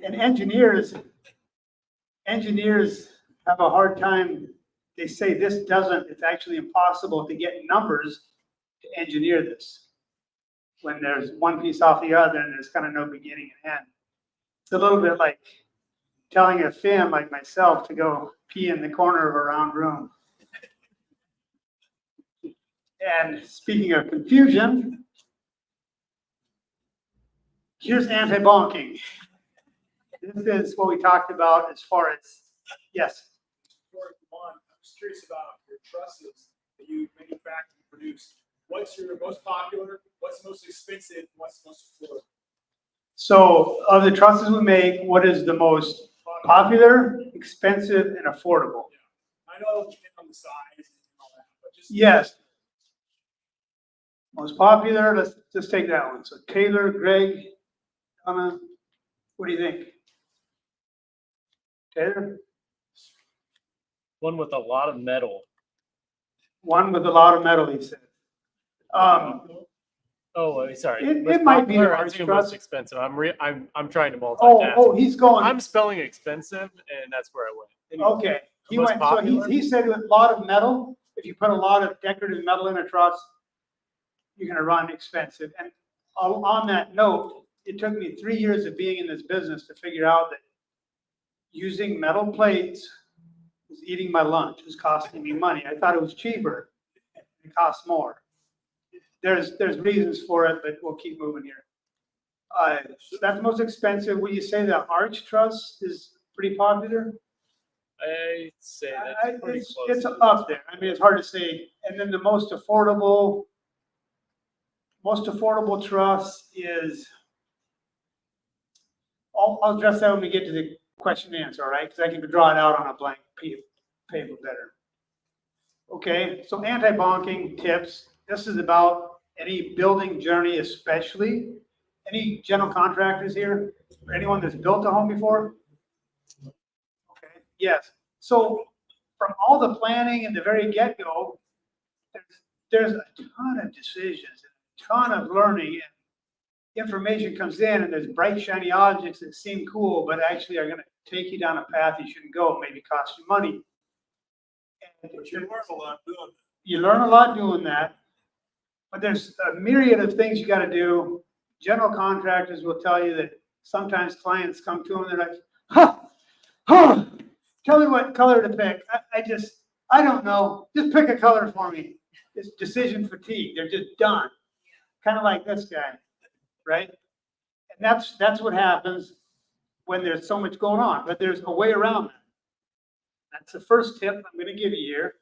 And engineers have a hard time. They say it's actually impossible to get numbers to engineer this when there's one piece off the other and there's kind of no beginning and end. It's a little bit like telling a fan like myself to go pee in the corner of a round room. And speaking of confusion, here's anti-bonking. This is what we talked about as far as, yes. For one, I'm just curious about your trusses that you manufacture and produce. What's your most popular? What's most expensive? What's most affordable? So of the trusses we make, what is the most popular, expensive, and affordable? Yeah. I know it depends on the size and all that, but just Yes. Most popular, let's just take that one. So Taylor, Greg, Donna, what do you think? Taylor? One with a lot of metal. One with a lot of metal, he said. Oh, sorry. It Most might be popular, an I'm arch thinking truss. most expensive. I'm trying to multitask. He's going. I'm spelling expensive, and that's where I went. Anyway, Okay. He most went, popular? he said with a lot of metal, if you put a lot of decorative metal in a truss, you're gonna run expensive. And on that note, it took me 3 years of being in this business to figure out that using metal plates was eating my lunch. It was costing me money. I thought it was cheaper. It costs more. There's reasons for it, but we'll keep moving here. That's the most expensive. Would you say the arch truss is pretty popular? I'd say I- that's pretty it's, close. it's to the up top. there. I mean, it's hard to say. And then the most affordable truss is, I'll address that when we get to the question and answer, all right? Because I can draw it out on a blank paper better. Okay, so anti-bonking tips. This is about any building journey, especially. Any general contractors here? Or anyone that's built a home before? Okay, yes. So from all the planning and the very get-go, there's a ton of decisions, a ton of learning, and information comes in, and there's bright, shiny objects that seem cool, but actually are gonna take you down a path you shouldn't go, maybe cost you money. And But you learn a lot doing it. you learn a lot doing that, but there's a myriad of things you gotta do. General contractors will tell you that sometimes clients come to them, and they're like, huh, tell me what color to pick. I don't know. Just pick a color for me. It's decision fatigue. They're just done. Kind of like this guy, right? And that's what happens when there's so much going on, but there's a way around that. That's the first tip I'm gonna give you here,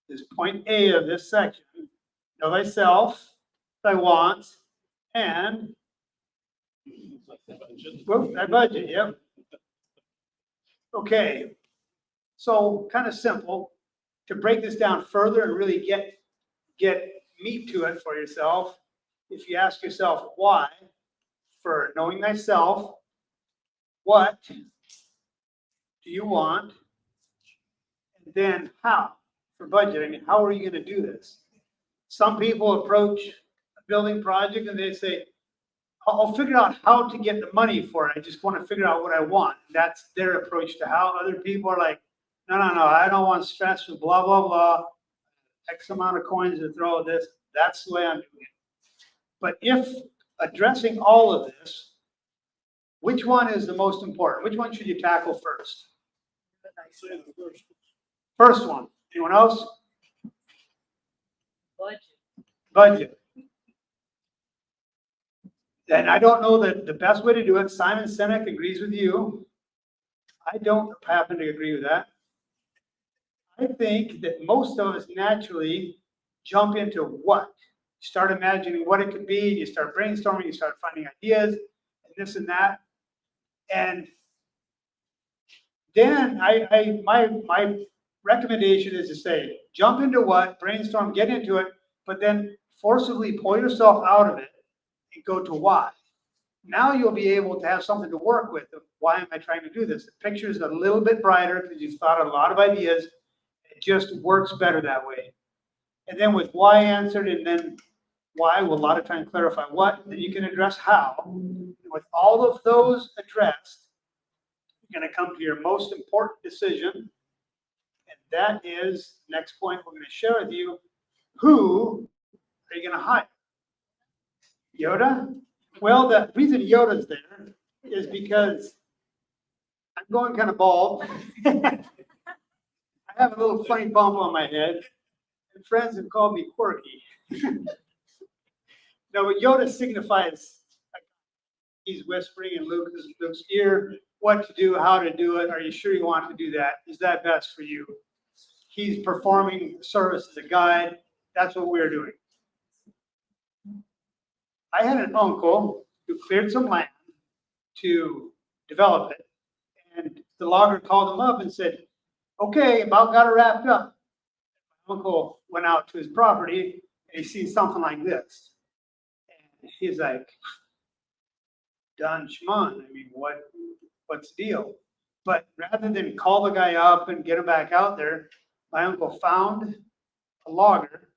is point A of this section. Know thyself, thy wants, and thy budget, yep. Okay, so kind of simple. To break this down further and really get meat to it for yourself, if you ask yourself why, for knowing thyself, what do you want, and then how, for budget. I mean, how are you going to do this? Some people approach a building project and they say, I'll figure out how to get the money for it. I just want to figure out what I want. That's their approach to how. Other people are like, no, I don't want stress with blah, blah, blah. X amount of coins to throw at this. That's the way I'm doing it. But if addressing all of this, which one is the most important? Which one should you tackle first? Say the first. First one. Anyone else? Budget. Budget. And I don't know that the best way to do it, Simon Sinek agrees with you. I don't happen to agree with that. I think that most of us naturally jump into what? You start imagining what it could be, you start brainstorming, you start finding ideas, and this and that. And then my recommendation is to say, jump into what, brainstorm, get into it, but then forcibly pull yourself out of it and go to why. Now you'll be able to have something to work with. Why am I trying to do this? The picture is a little bit brighter because you've thought of a lot of ideas. It just works better that way. And then with why answered, and then why will a lot of times clarify what, then you can address how. And with all of those addressed, you're going to come to your most important decision. And that is, next point we're going to share with you, who are you going to hire? Yoda? Well, the reason Yoda's there is because I'm going kind of bald. I have a little funny bump on my head, and friends have called me quirky. No, but Yoda signifies, he's whispering in Luke's ear what to do, how to do it. Are you sure you want to do that? Is that best for you? He's performing service as a guide. That's what we're doing. I had an uncle who cleared some land to develop it, and the logger called him up and said, okay, about got it wrapped up. My uncle went out to his property and he sees something like this. And he's like, done schmun. I mean, what's the deal? But rather than call the guy up and get him back out there, my uncle found a logger.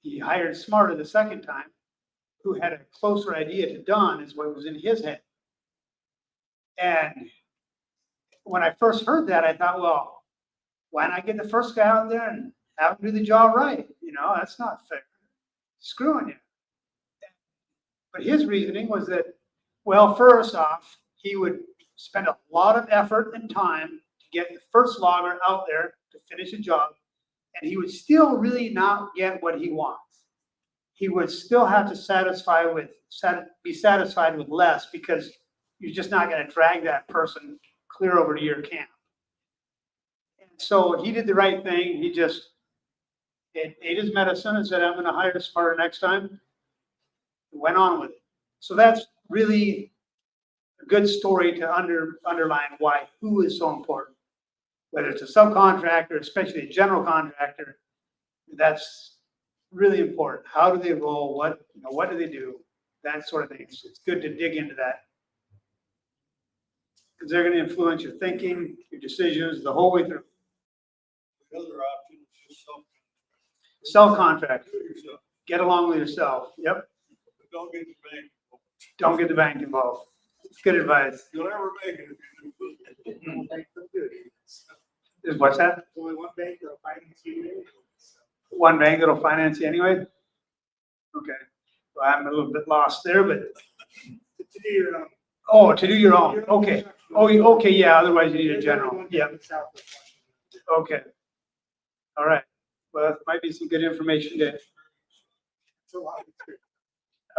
He hired smarter the second time, who had a closer idea to done is what was in his head. And when I first heard that, I thought, well, why not get the first guy out there and have him do the job right? You know, that's not fair. Screwing you. But his reasoning was that, well, first off, he would spend a lot of effort and time to get the first logger out there to finish a job, and he would still really not get what he wants. he would still have to be satisfied with less, because you're just not gonna drag that person clear over to your camp. And so he did the right thing. He just ate his medicine and said, I'm gonna hire smarter next time. Went on with it. So that's really a good story to underline why who is so important. Whether it's a subcontractor, especially a general contractor, that's really important. How do they roll? What do they do? That sort of thing. It's good to dig into that, because they're going to influence your thinking, your decisions the whole way through. The other option is just Self-contract. do it yourself. Get along with yourself. Yep. But don't get the bank. Don't get the bank involved. It's good advice. You'll never make it if you do. What's that? Only one bank that'll finance you. One bank that'll finance you anyway? Okay. Well, I'm a little bit lost there, but, To do your own. oh, to do your own. Okay. Oh, okay, yeah, otherwise you need a general. Yeah, okay. All right. Well, that might be some good information to,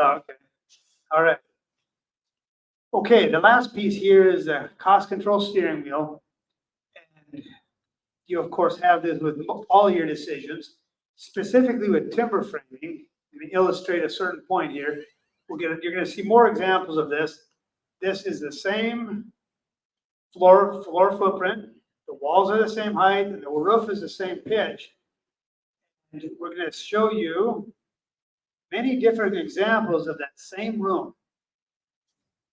okay. All right. Okay, the last piece here is the cost control steering wheel. And you, of course, have this with all your decisions, specifically with timber framing. Let me illustrate a certain point here. You're going to see more examples of this. This is the same floor footprint. The walls are the same height, and the roof is the same pitch. And we're going to show you many different examples of that same room.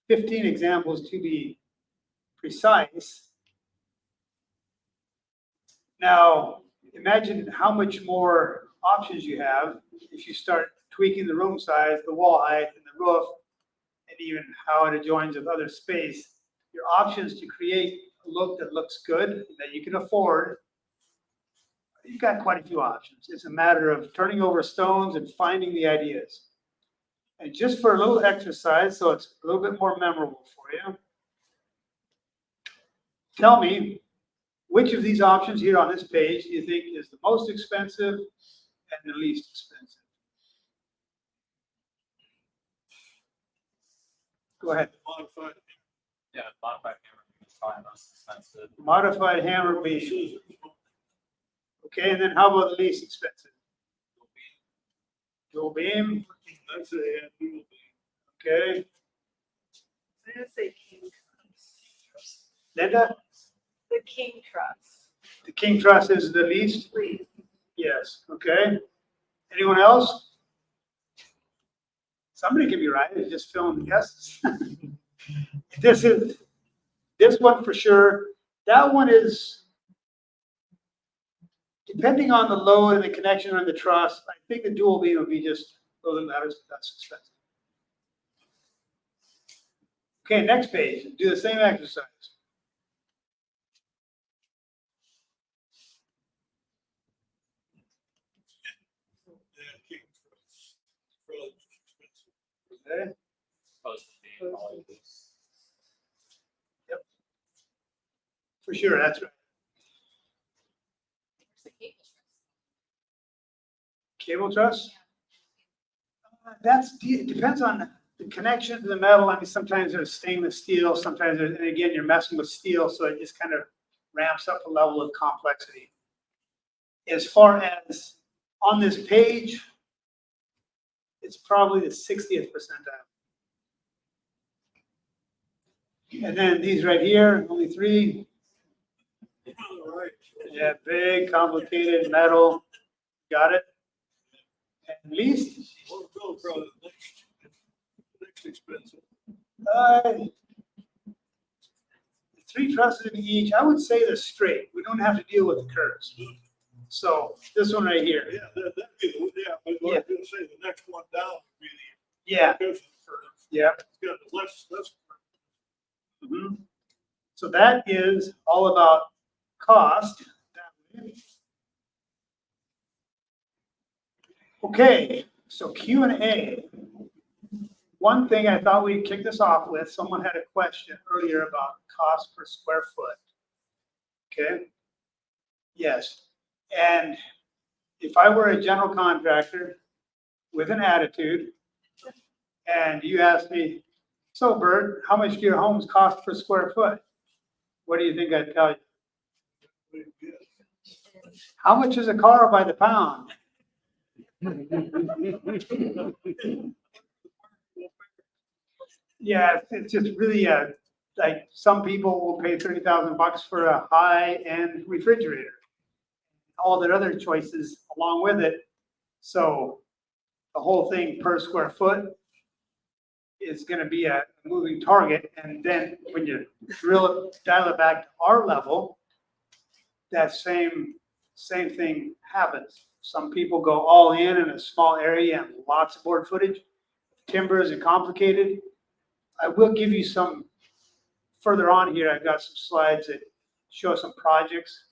15 examples to be precise. Now, imagine how much more options you have if you start tweaking the room size, the wall height, and the roof, and even how it adjoins with other space. Your options to create a look that looks good, that you can afford, you've got quite a few options. It's a matter of turning over stones and finding the ideas. And just for a little exercise, so it's a little bit more memorable for you, tell me which of these options here on this page do you think is the most expensive and the least expensive? Go ahead. Modified. Yeah, modified hammer is probably most expensive. Modified hammer beam. Okay, and then how about the least expensive? Dual beam. That's a dual beam. Okay. I'm gonna say king truss. Linda, The king truss, the king truss is the least? please. Yes. Okay. Anyone else? Somebody can be right. It's just filling the guesses. This one for sure. That one is, depending on the load and the connection on the truss, I think the dual beam would be just a little bit less expensive. Okay, next page. Do the same exercise. Yeah, king truss. Really expensive. Okay. Supposed to be all of these. For sure, that's right. Cable truss? It depends on the connection to the metal. I mean, sometimes there's stainless steel, sometimes there's, and again, you're messing with steel, so it just kind of ramps up the level of complexity. As far as on this page, it's probably the 60th percentile. And then these right here, only 3. All right. Yeah, big, complicated metal. Got it? At least, We'll go for the next expensive. 3 trusses in each. I would say they're straight. We don't have to deal with the curves. So this one right here. Yeah, that'd be the, yeah, but what I was gonna say, the next one down would be Yeah, the cushion curve. yeah. It's got less. Mhm. So that is all about cost. Okay, so Q&A. One thing I thought we'd kick this off with, someone had a question earlier about cost per square foot. Okay? Yes. And if I were a general contractor, with an attitude. And you asked me, so Bert, how much do your homes cost per square foot? What do you think I'd tell you? How much is a car by the pound? Yeah, it's just really like some people will pay $30,000 for a high-end refrigerator. All their other choices along with it. So the whole thing per square foot is going to be a moving target. And then when you dial it back to our level, that same thing happens. Some people go all in a small area and lots of board footage. Timber isn't complicated. I will give you some further on here. I've got some slides that show some projects.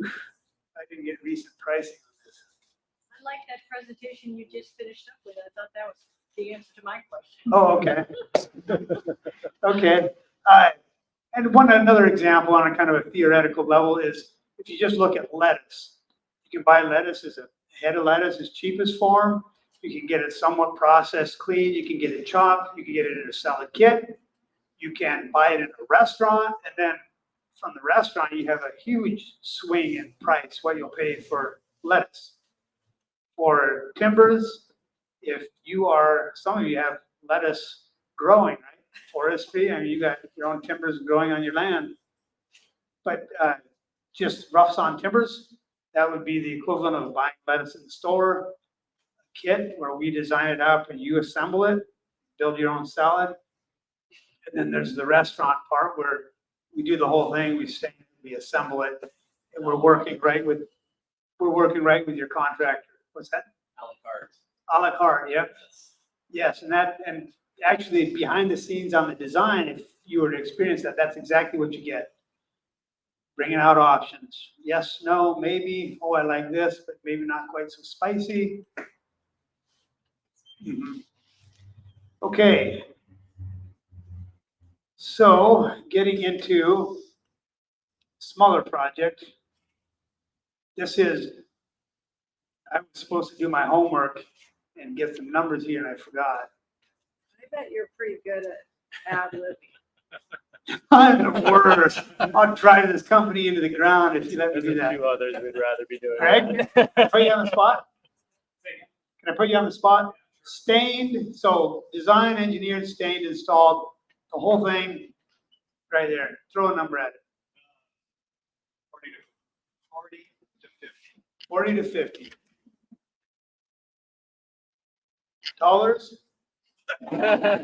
I didn't get recent pricing on this. I like that presentation you just finished up with. I thought that was the answer to my question. Oh, okay. Okay. And another example on a kind of a theoretical level is if you just look at lettuce. You can buy lettuce as a head of lettuce is cheapest form. You can get it somewhat processed clean. You can get it chopped. You can get it in a salad kit. You can buy it in a restaurant. And then from the restaurant, you have a huge swing in price, what you'll pay for lettuce. For timbers, if you are, some of you have lettuce growing, right? Forestry, I mean, you got your own timbers growing on your land. But just rough sawn timbers, that would be the equivalent of buying lettuce in the store, a kit where we design it up and you assemble it, build your own salad. And then there's the restaurant part where we do the whole thing, we assemble it, and we're working right with your contractor. What's that? A la carte. A la carte, yep. Yes. Yes, and actually behind the scenes on the design, if you were to experience that, that's exactly what you get. Bringing out options. Yes, no, maybe, oh, I like this, but maybe not quite so spicy. Okay. So getting into smaller project. I was supposed to do my homework and get some numbers here and I forgot. I bet you're pretty good at ad-libbing. I'm the worst. I'll drive this company into the ground if you let me There's do a that. few others we'd rather be doing. Greg, can I put you on the spot? Can I put you on the spot? Stained, so design, engineered, stained, installed, the whole thing right there. Throw a number at it. 40 to 50. Dollars? Yeah.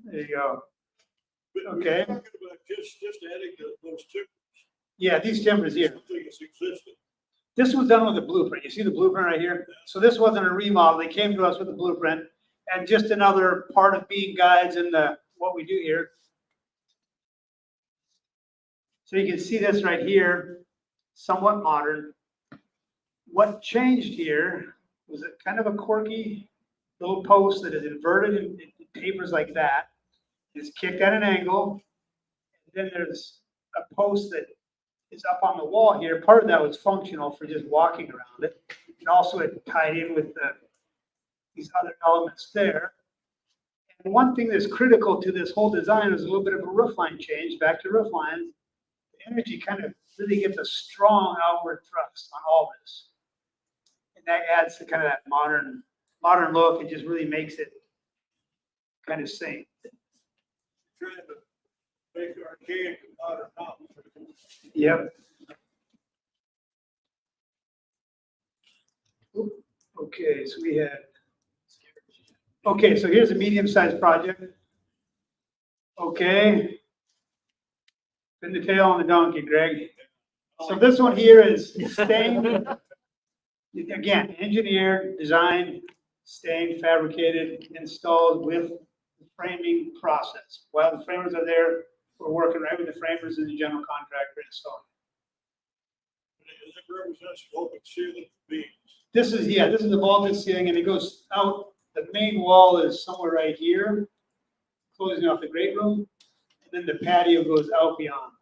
There you go. Okay. Talking about just adding those two, Yeah, these timbers here. something that's existing. This was done with a blueprint. You see the blueprint right here? So this wasn't a remodel. They came to us with a blueprint and just another part of being guides in what we do here. So you can see this right here, somewhat modern. What changed here was a kind of a quirky little post that is inverted and it tapers like that. It's kicked at an angle. And then there's a post that is up on the wall here. Part of that was functional for just walking around it. And also it tied in with these other elements there. And one thing that's critical to this whole design is a little bit of a roof line change. Back to roof lines. The energy kind of really gets a strong outward thrust on all this. And that adds to kind of that modern look. It just really makes it kind of sing. Trying to make archaic and modern house. Yep. Okay, so we had. Okay, so here's a medium-sized project. Okay. Pin the tail on the donkey, Greg. So this one here is stained. Again, engineered, designed, stained, fabricated, installed with the framing process. While the framers are there, we're working right with the framers and the general contractor installing. That represents open ceiling beams. This is the vaulted ceiling and it goes out. The main wall is somewhere right here, closing off the great room. And then the patio goes out beyond.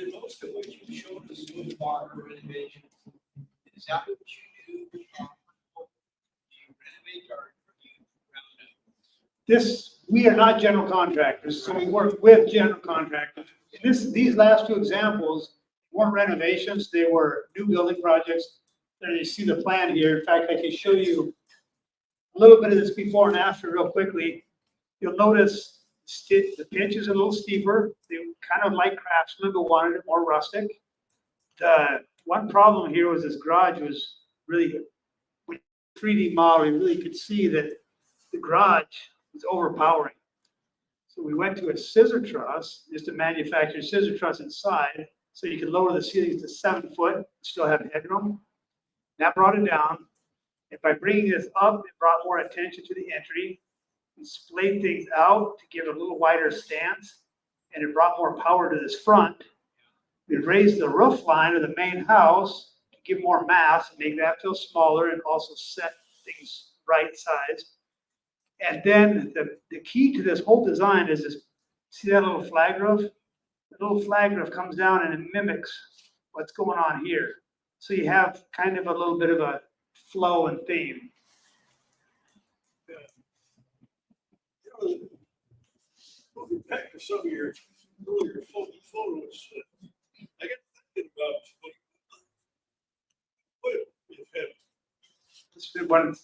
Actually, most of what you showed us was water renovation. Is that what you do? Do you renovate or do you round up? We are not general contractors, so we work with general contractors. These last two examples weren't renovations, they were new building projects. There you see the plan here. In fact, I can show you a little bit of this before and after real quickly. You'll notice the pitch is a little steeper. They kind of like Craftsman, but wanted it more rustic. The one problem here was this garage was really, with 3D model, you really could see that the garage was overpowering. So we went to a scissor truss, just a manufactured scissor truss inside, so you could lower the ceilings to 7 foot, still have headroom. That brought it down. And by bringing this up, it brought more attention to the entry. We splayed things out to give it a little wider stance, and it brought more power to this front. We raised the roof line of the main house to give more mass and make that feel smaller and also set things right size. And then the key to this whole design is this, see that little flag roof? The little flag roof comes down and it mimics what's going on here. So you have kind of a little bit of a flow and theme. Moving back to some of your earlier photos, I got thinking about what if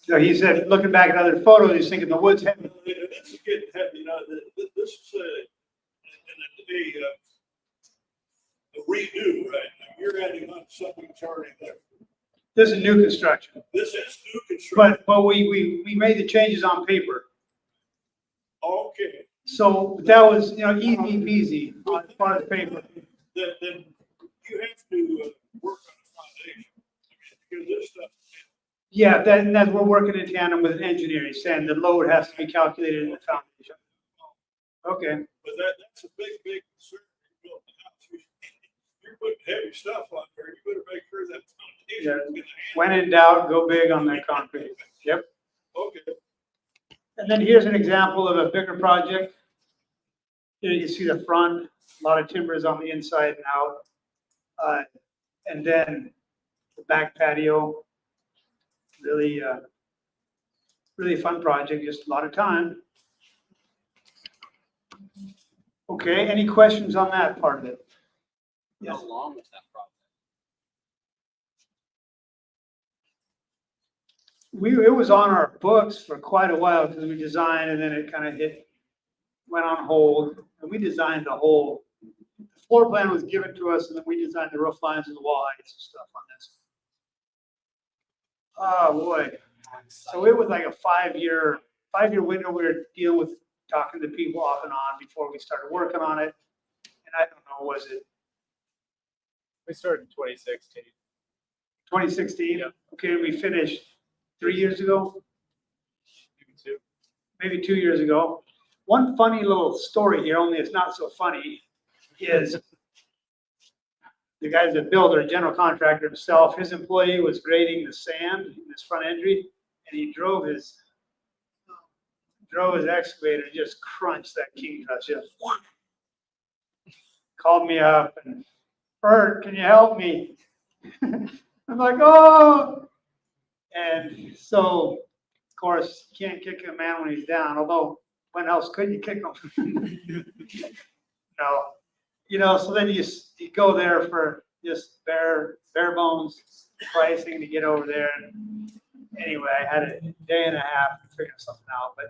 So he said, looking back at other photos, he's thinking the wood's heavy. this is getting heavy, this is a redo, right? You're adding on something that's already there. This is new construction, This is new construction. but we made the changes on paper. Okay. So that was, easy peasy on part of the paper. Then you have to work on the foundation. Because this stuff, Yeah, that's we're working in tandem with an engineer. He's saying the load has to be calculated in the foundation. Okay, but that's a big concern. You build the house. You're putting heavy stuff on there. You better make sure that foundation is gonna when handle in doubt, go big on that concrete. Yep. it. Okay. And then here's an example of a bigger project. Here you see the front, a lot of timbers on the inside and out. And then the back patio, really, really fun project, just a lot of time. Okay, any questions on that part of it? Yes. How long was that project? It was on our books for quite a while because we designed and then it kind of went on hold. And we designed the whole, the floor plan was given to us and then we designed the roof lines and the wall heights and stuff on this. Oh, boy. So it was like a five-year window. We were dealing with talking to people off and on before we started working on it. And I don't know, was it We started in 2016. 2016? Yeah. Okay, we finished 3 years ago? Maybe 2 years ago. One funny little story here, only it's not so funny, is the guy's a builder, general contractor himself. His employee was grading the sand in his front entry, and he drove his excavator and just crunched that king truss. Just called me up and, Bert, can you help me? I'm like, oh. And so, of course, you can't kick a man when he's down, although when else could you kick him? No. So then you go there for just bare bones pricing to get over there. And anyway, I had a day and a half to figure something out, but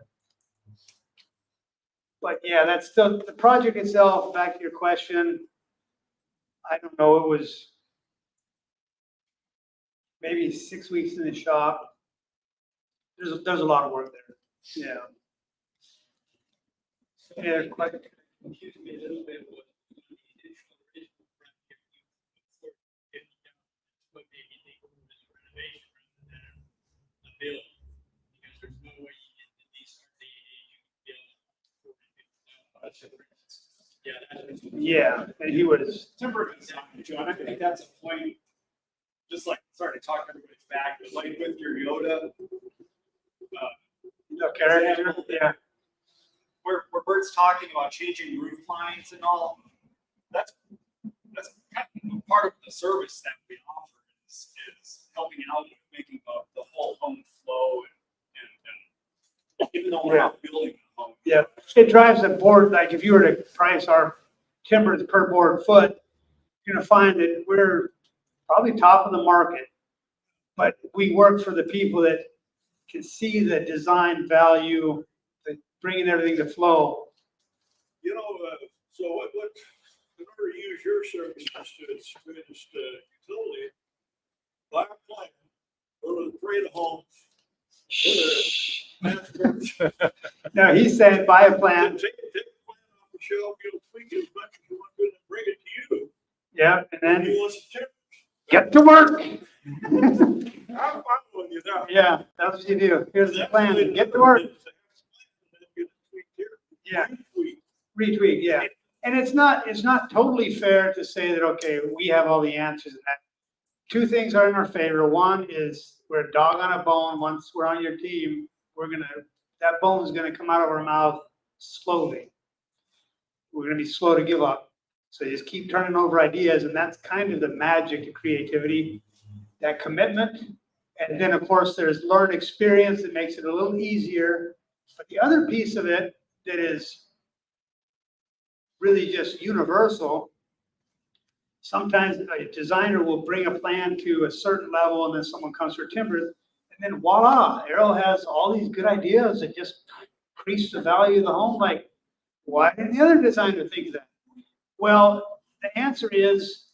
yeah, that's still the project itself. Back to your question, I don't know. It was maybe 6 weeks in the shop. There's a lot of work there. Yeah. Yeah, quite. Confuse me a little bit with the original project what made me think of it as a renovation rather than a build. Because there's no way you get to these day and age you can build. Yeah, that's. Yeah, and he was. Timber design, John, I think that's a point, just like, sorry to talk everybody's back, but like with your Yoda. Okay, yeah. Where Bert's talking about changing roof lines and all, that's part of the service that we offer is helping out with making the whole home flow and even though we're not building a home. Yeah, it drives the board, like if you were to price our timber per board foot, you're gonna find that we're probably top of the market. But we work for the people that can see the design value, the bringing everything to flow. You know, so what, in order to use your services to its greatest utility, buy a plan, go to the parade homes, No, he's saying buy a plan, take the plan off the shelf, you'll tweak it as much as you want to, and bring it to you. yeah, and then You want some tips? get to work. I'm following you now. Yeah, that's what you do. Here's the plan, get to work. Yeah. Retweet, yeah. And it's not totally fair to say that, okay, we have all the answers and that. Two things are in our favor. One is we're a dog on a bone. Once we're on your team, that bone is gonna come out of our mouth slowly. We're gonna be slow to give up. So you just keep turning over ideas, and that's kind of the magic of creativity, that commitment. And then, of course, there's learned experience that makes it a little easier. But the other piece of it that is really just universal, sometimes a designer will bring a plan to a certain level and then someone comes for timber, and then voila, Errol has all these good ideas that just increase the value of the home. Like, why didn't the other designer think of that? Well, the answer is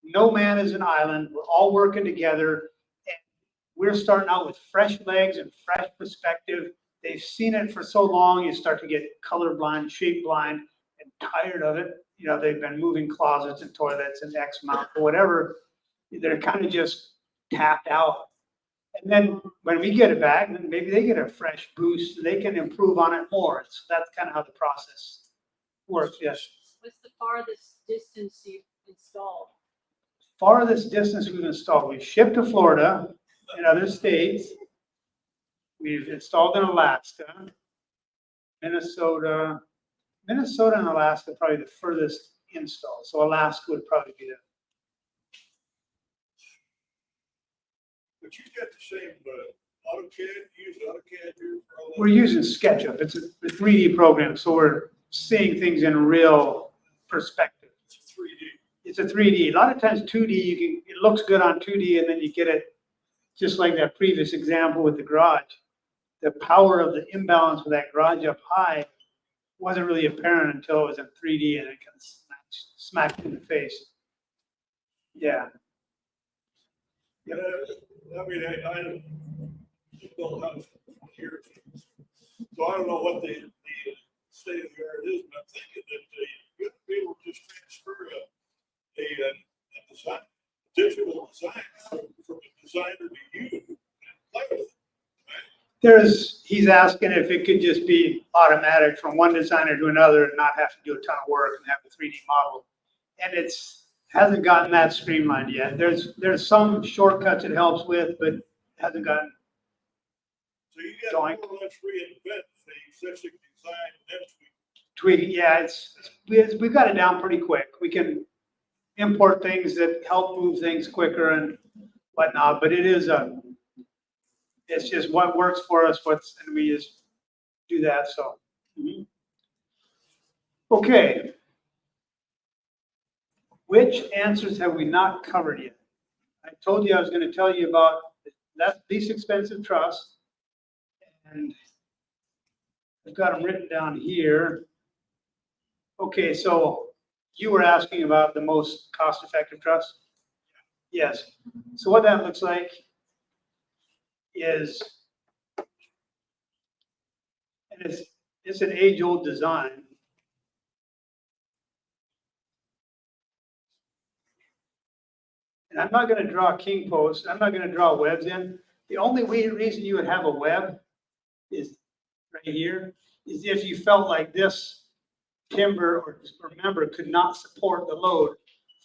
no man is an island. We're all working together. And we're starting out with fresh legs and fresh perspective. They've seen it for so long, you start to get colorblind, shape blind, and tired of it. You know, they've been moving closets and toilets and X amount or whatever. They're kind of just tapped out. And then when we get it back, then maybe they get a fresh boost. They can improve on it more. So that's kind of how the process works. Yes. What's the farthest distance you've installed? Farthest distance we've installed, we've shipped to Florida and other states. We've installed in Alaska, Minnesota and Alaska, probably the furthest install. So Alaska would probably be the. But you got the same AutoCAD, use AutoCAD here for all that. We're using SketchUp. It's a 3D program, so we're seeing things in real perspective. It's 3D. It's a 3D. A lot of times 2D, it looks good on 2D, and then you get it just like that previous example with the garage. The power of the imbalance with that garage up high wasn't really apparent until it was in 3D and it kind of smacked in the face. Yeah. I mean, I built a house for years, so I don't know what the state of the art is, but I'm thinking that you got to be able to just transfer a design, digital design from a designer to you and play with it. He's asking if it could just be automatic from one designer to another and not have to do a ton of work and have a 3D model. And hasn't gotten that streamlined yet. There's some shortcuts it helps with, but hasn't gotten. So you got Going. to more or less reinvent the existing design and then Tweak it. Yeah, we've got it down pretty quick. We can import things that help move things quicker and whatnot, but it's just what works for us, and we just do that, so. Okay. Which answers have we not covered yet? I told you I was going to tell you about that least expensive truss, and I've got them written down here. Okay, so you were asking about the most cost-effective truss? Yes. So what that looks like is, and it's an age-old design. And I'm not going to draw king posts. I'm not going to draw webs in. The only reason you would have a web is right here, is if you felt like this timber or member could not support the load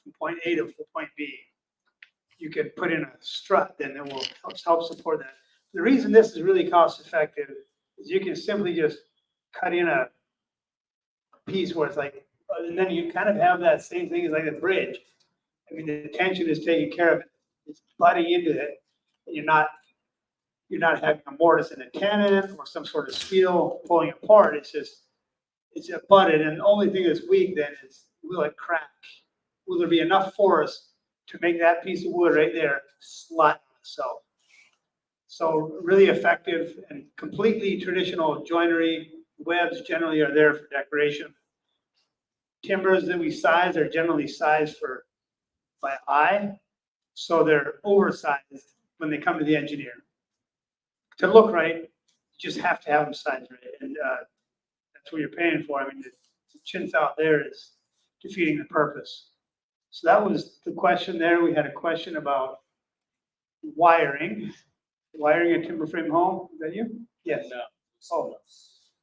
from point A to point B. You could put in a strut, then it will help support that. The reason this is really cost effective is you can simply just cut in a piece where it's like And then you kind of have that same thing as like a bridge. I mean, the tension is taking care of it. It's butting into it. And you're not having a mortise and a tenon or some sort of steel pulling apart. It's a butted, and the only thing that's weak then is, will it crack? Will there be enough force to make that piece of wood right there slide on itself? So really effective and completely traditional joinery. Webs generally are there for decoration. Timbers that we size are generally sized by eye, so they're oversized when they come to the engineer. To look right, you just have to have them sized right, and that's what you're paying for. I mean, the chintz out there is defeating the purpose. So that was the question there. We had a question about wiring a timber frame home. Is that you? Yes. No. Oh,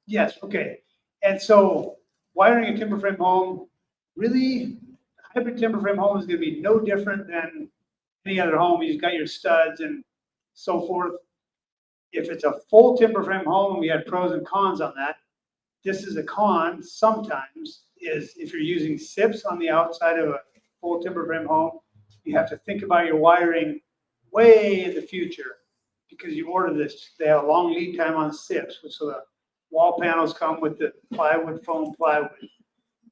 yes, okay. And so wiring a timber frame home, really, a hybrid timber frame home is gonna be no different than any other home. You've got your studs and so forth. If it's a full timber frame home, and we had pros and cons on that, this is a con sometimes, is if you're using SIPs on the outside of a full timber frame home, you have to think about your wiring way in the future, because you order this, they have a long lead time on SIPs, so the wall panels come with the plywood, foam plywood,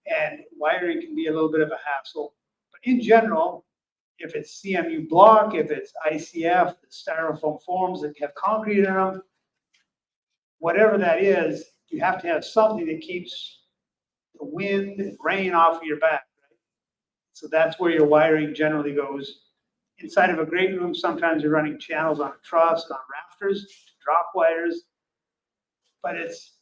and wiring can be a little bit of a hassle. But in general, if it's CMU block, if it's ICF, the styrofoam forms that have concrete in them, whatever that is, you have to have something that keeps the wind and rain off of your back, right? So that's where your wiring generally goes. Inside of a great room, sometimes you're running channels on a truss, on rafters, to drop wires, but it's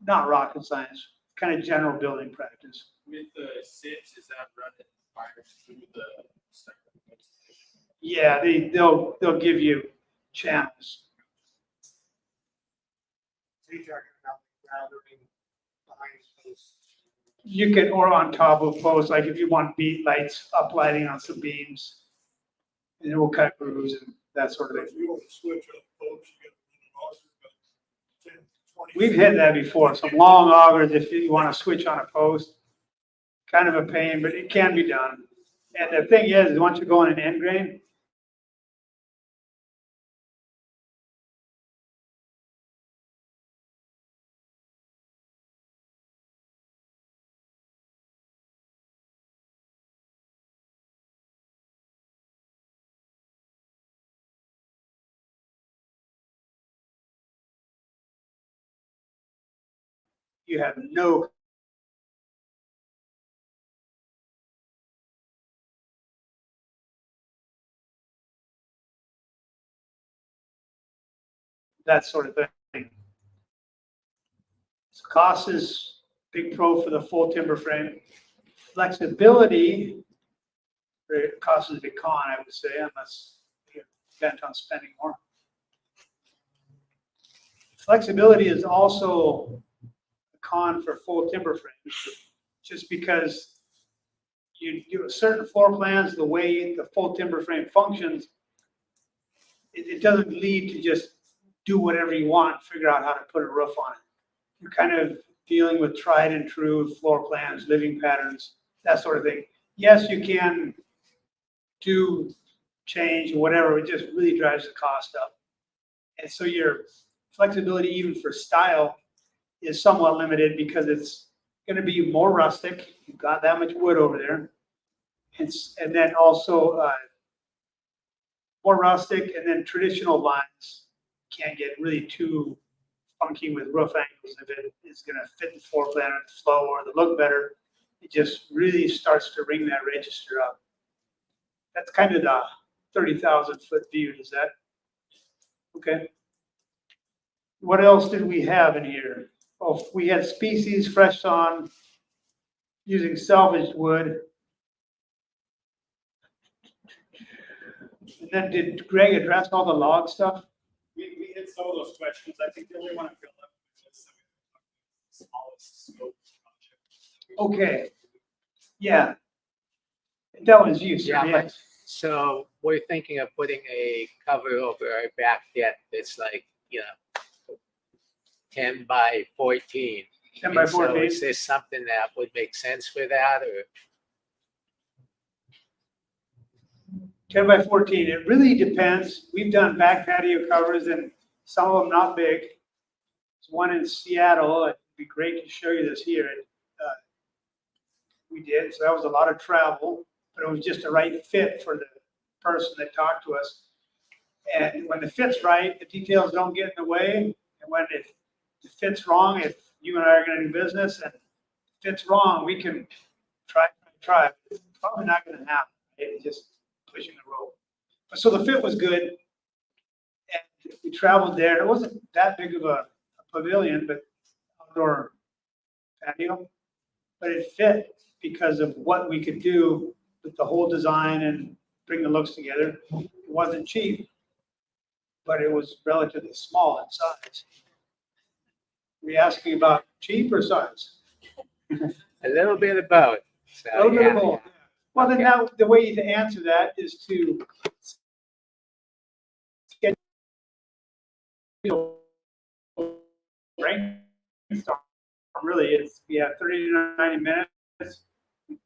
not rocket science, kind of general building practice. With the SIPs, is that running wires through the stuff? Yeah, they'll give you channels. So you're talking about grounding behind posts. You can, or on top of posts, like if you want beat lights, uplighting on some beams, and it will cut grooves and that sort of If thing. you want to switch up posts, you got to 10, 20. We've hit that before, some long augers if you want to switch on a post. Kind of a pain, but it can be done. And the thing is, once you go on an end grain, you have no that sort of thing. So cost is big pro for the full timber frame. Flexibility, cost is a big con, I would say, unless you're bent on spending more. Flexibility is also a con for full timber frames, just because you do certain floor plans, the way the full timber frame functions, it doesn't lead to just do whatever you want, figure out how to put a roof on it. You're kind of dealing with tried and true floor plans, living patterns, that sort of thing. Yes, you can do change or whatever, it just really drives the cost up. And so your flexibility, even for style, is somewhat limited because it's going to be more rustic. You've got that much wood over there. And then also more rustic, and then traditional lines can't get really too funky with roof angles if it is going to fit the floor plan and flow or look better. It just really starts to ring that register up. That's kind of the 30,000 foot view. Is that okay? What else did we have in here? Oh, we had species fresh on using salvaged wood. And then did Greg address all the log stuff? We hit some of those questions. I think the only one I feel left with is the smallest scope project. Okay. Yeah. That was you, sir. Yeah, Yeah. but so we're thinking of putting a cover over our back deck that's like, 10 by 14. 10 by And so 14. is there something that would make sense for that, or? 10 by 14, it really depends. We've done back patio covers and some of them not big. There's one in Seattle, it'd be great to show you this here. We did, so that was a lot of travel, but it was just the right fit for the person that talked to us. And when the fit's right, the details don't get in the way. And when it fits wrong, if you and I are gonna do business and it fits wrong, we can try. It's probably not gonna happen. It's just pushing the rope. So the fit was good. And we traveled there. It wasn't that big of a pavilion, but outdoor patio. But it fit because of what we could do with the whole design and bring the looks together. It wasn't cheap, but it was relatively small in size. Were you asking about cheap or size? A little bit of both. So, A little bit of yeah, both. Well, then now the way to answer that is to brainstorm. Really, we have 30 to 90 minutes.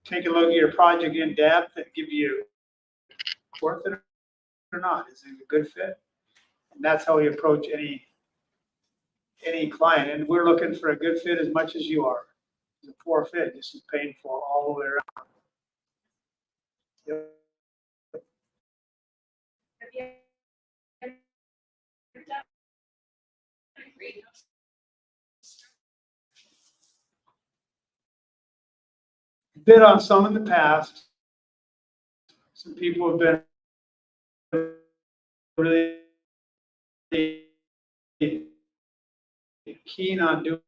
Take a look at your project in depth and give you worth it or not. Is it a good fit? And that's how we approach any client. And we're looking for a good fit as much as you are. The poor fit, this is painful all the way around. Yep. Have you ever done a greenhouse? Bid on some in the past. Some people have been really keen on doing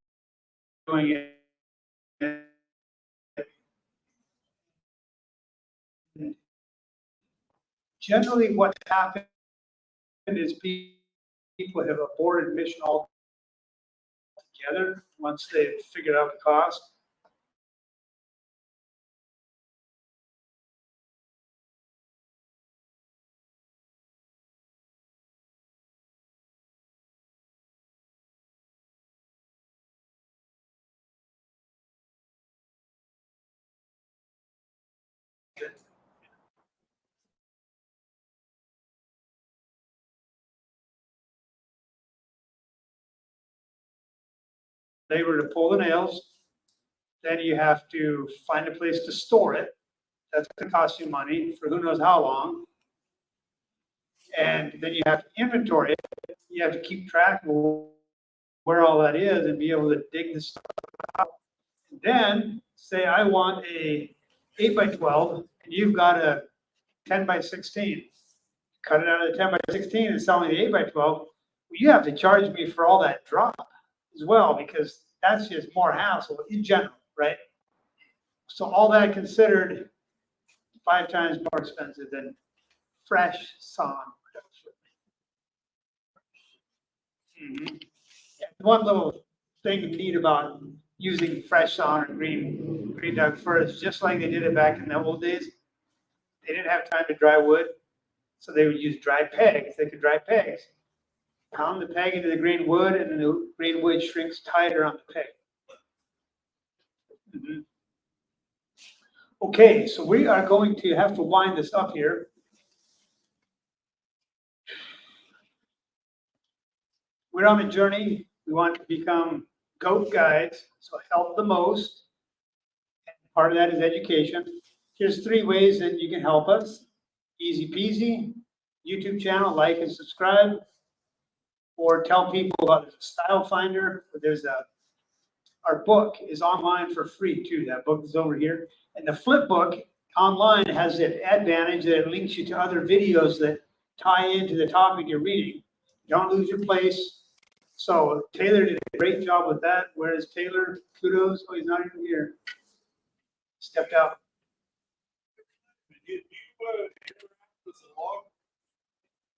it. Generally, what happened is people have aborted mission altogether once they've figured out the cost. Labor to pull the nails. Then you have to find a place to store it. That's gonna cost you money for who knows how long. And then you have to inventory it. You have to keep track of where all that is and be able to dig this stuff out. And then say I want a 8 by 12 and you've got a 10 by 16. Cut it out of the 10 by 16 and sell me the 8 by 12. Well, you have to charge me for all that drop as well, because that's just more hassle in general, right? So all that considered, 5 times more expensive than fresh sawn. Mhm. Yeah, one little thing neat about using fresh sawn or green Doug fir is just like they did it back in the old days. They didn't have time to dry wood, so they would use dry pegs. They could dry pegs. Pound the peg into the green wood, and then the green wood shrinks tighter on the peg. Mhm. Okay, so we are going to have to wind this up here. We're on a journey. We want to become goat guides, so help the most. And part of that is education. Here's 3 ways that you can help us. Easy peasy. YouTube channel, like and subscribe. Or tell people about the style finder. Our book is online for free too. That book is over here. And the flip book online has the advantage that it links you to other videos that tie into the topic you're reading. You don't lose your place. So Taylor did a great job with that. Where is Taylor? Kudos. Oh, he's not even here. Stepped out. You interact with the log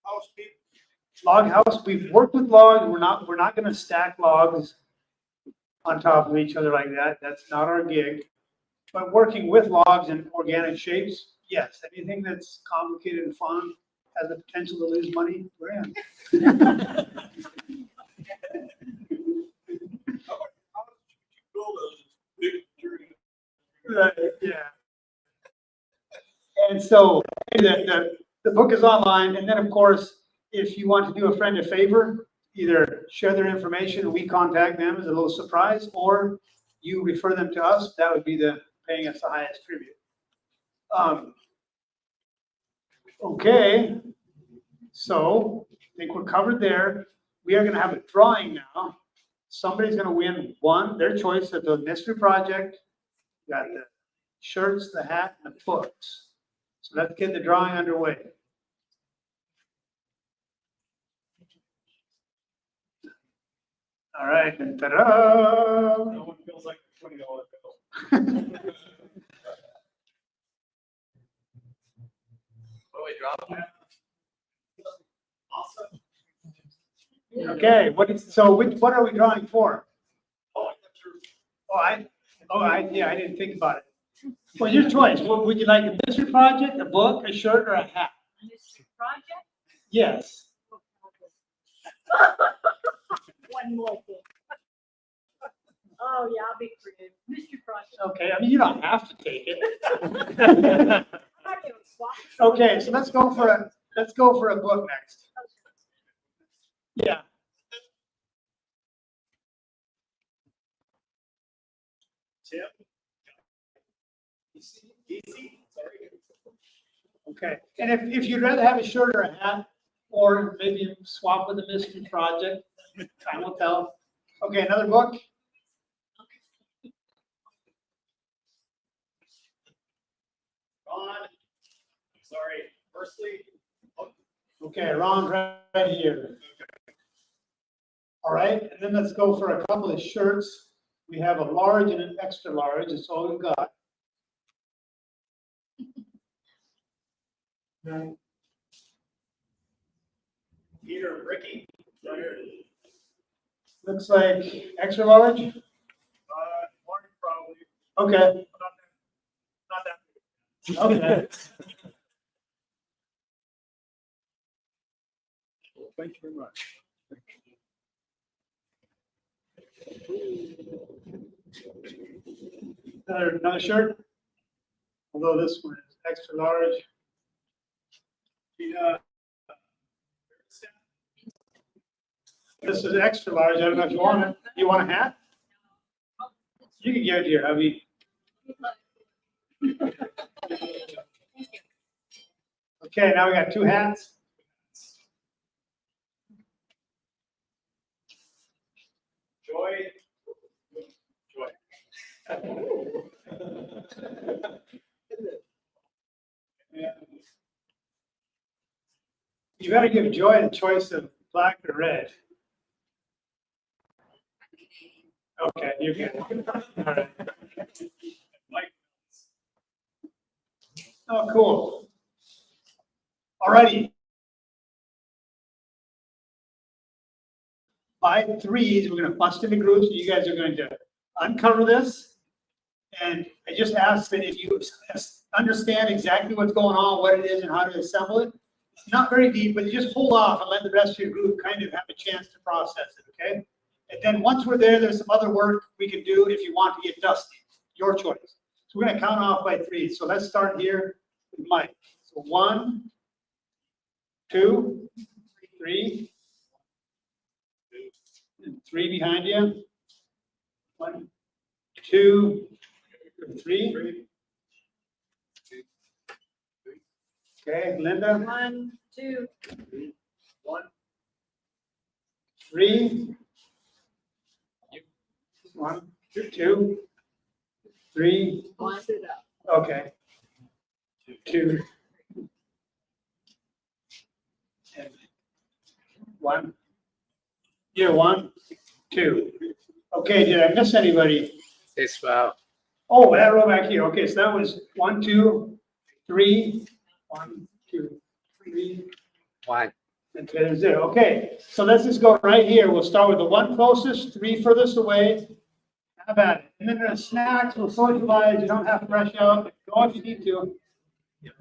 house people? Log house. We've worked with logs. We're not going to stack logs on top of each other like that. That's not our gig. But working with logs and organic shapes, yes. Anything that's complicated and fun has the potential to lose money, we're in. How did you build Yeah. And so the book is online. And then, of course, if you want to do a friend a favor, either share their information and we contact them as a little surprise, or you refer them to us. That would be the paying us the highest tribute. Okay. So I think we're covered there. We are going to have a drawing now. Somebody's going to win their choice of the mystery project. You got the shirts, the hat, and the books. So let's get the drawing underway. All right, and ta-da! No one feels like a $20 bill. What do we drop? Awesome. Okay, what are we drawing for? Yeah, I didn't think about it. Well, your choice. What would you like, a mystery project, a book, a shirt, or a hat? Mystery project? Yes. One more thing. Oh, yeah, I'll be creative. Mystery project. Okay, I mean, you don't have to take it. I'm not gonna swap. Okay, so let's go for a book next. Yeah. Tim? Easy? Sorry. Okay, and if you'd rather have a shirt or a hat, or maybe swap with a mystery project, time will tell. Okay, another book? Ron? Sorry. Firstly. Okay, Ron's right here. All right, and then let's go for a couple of shirts. We have a large and an extra large, that's all we've got. Peter, Ricky? Looks like extra large? Mark, probably, Okay, not that. okay. Thank you very much. Another shirt? Although this one is extra large. This is extra large, I don't know if you want it. You want a hat? You can give it to your hubby. Okay, now we got two hats. Joy? Joy. You gotta give Joy the choice of black or red. Okay, you're good. All right. Mike? Oh, cool. All righty. By threes, we're gonna bust into groups, and you guys are going to uncover this. And I just ask that if you understand exactly what's going on, what it is, and how to assemble it, it's not very deep, but you just hold off and let the rest of your group kind of have a chance to process it, okay? And then once we're there, there's some other work we can do if you want to get dusty, your choice. So we're gonna count off by threes. So let's start here with Mike. So 1, 2, 3, and 3 behind you. 1, 2, 3. Okay, Linda. 1, 2, 1. 3. 1, 2, 3. one. Okay. 2. And 1. Yeah, 1, 2. Okay, did I miss anybody? This well, Oh, that row back here. Okay, so that was 1, 2, 3. 1, 2, 3. one. And there's 0. Okay, so let's just go right here. We'll start with the 1 closest, 3 furthest away. Have at it. And then there's snacks, we'll socialize. You don't have to rush out. Go if you need to. Yeah.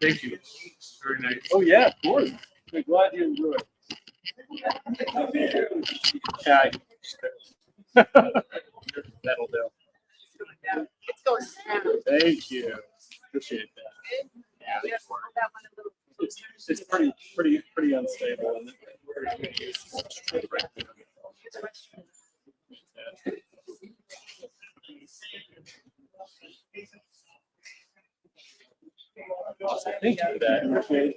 Thank you. Very nice. Oh, yeah, of course. I'm glad you enjoyed it. Yeah. That'll do. Thank you. Appreciate that. Yeah, it's pretty unstable. Isn't it? Awesome. Thank you for that. Appreciate it.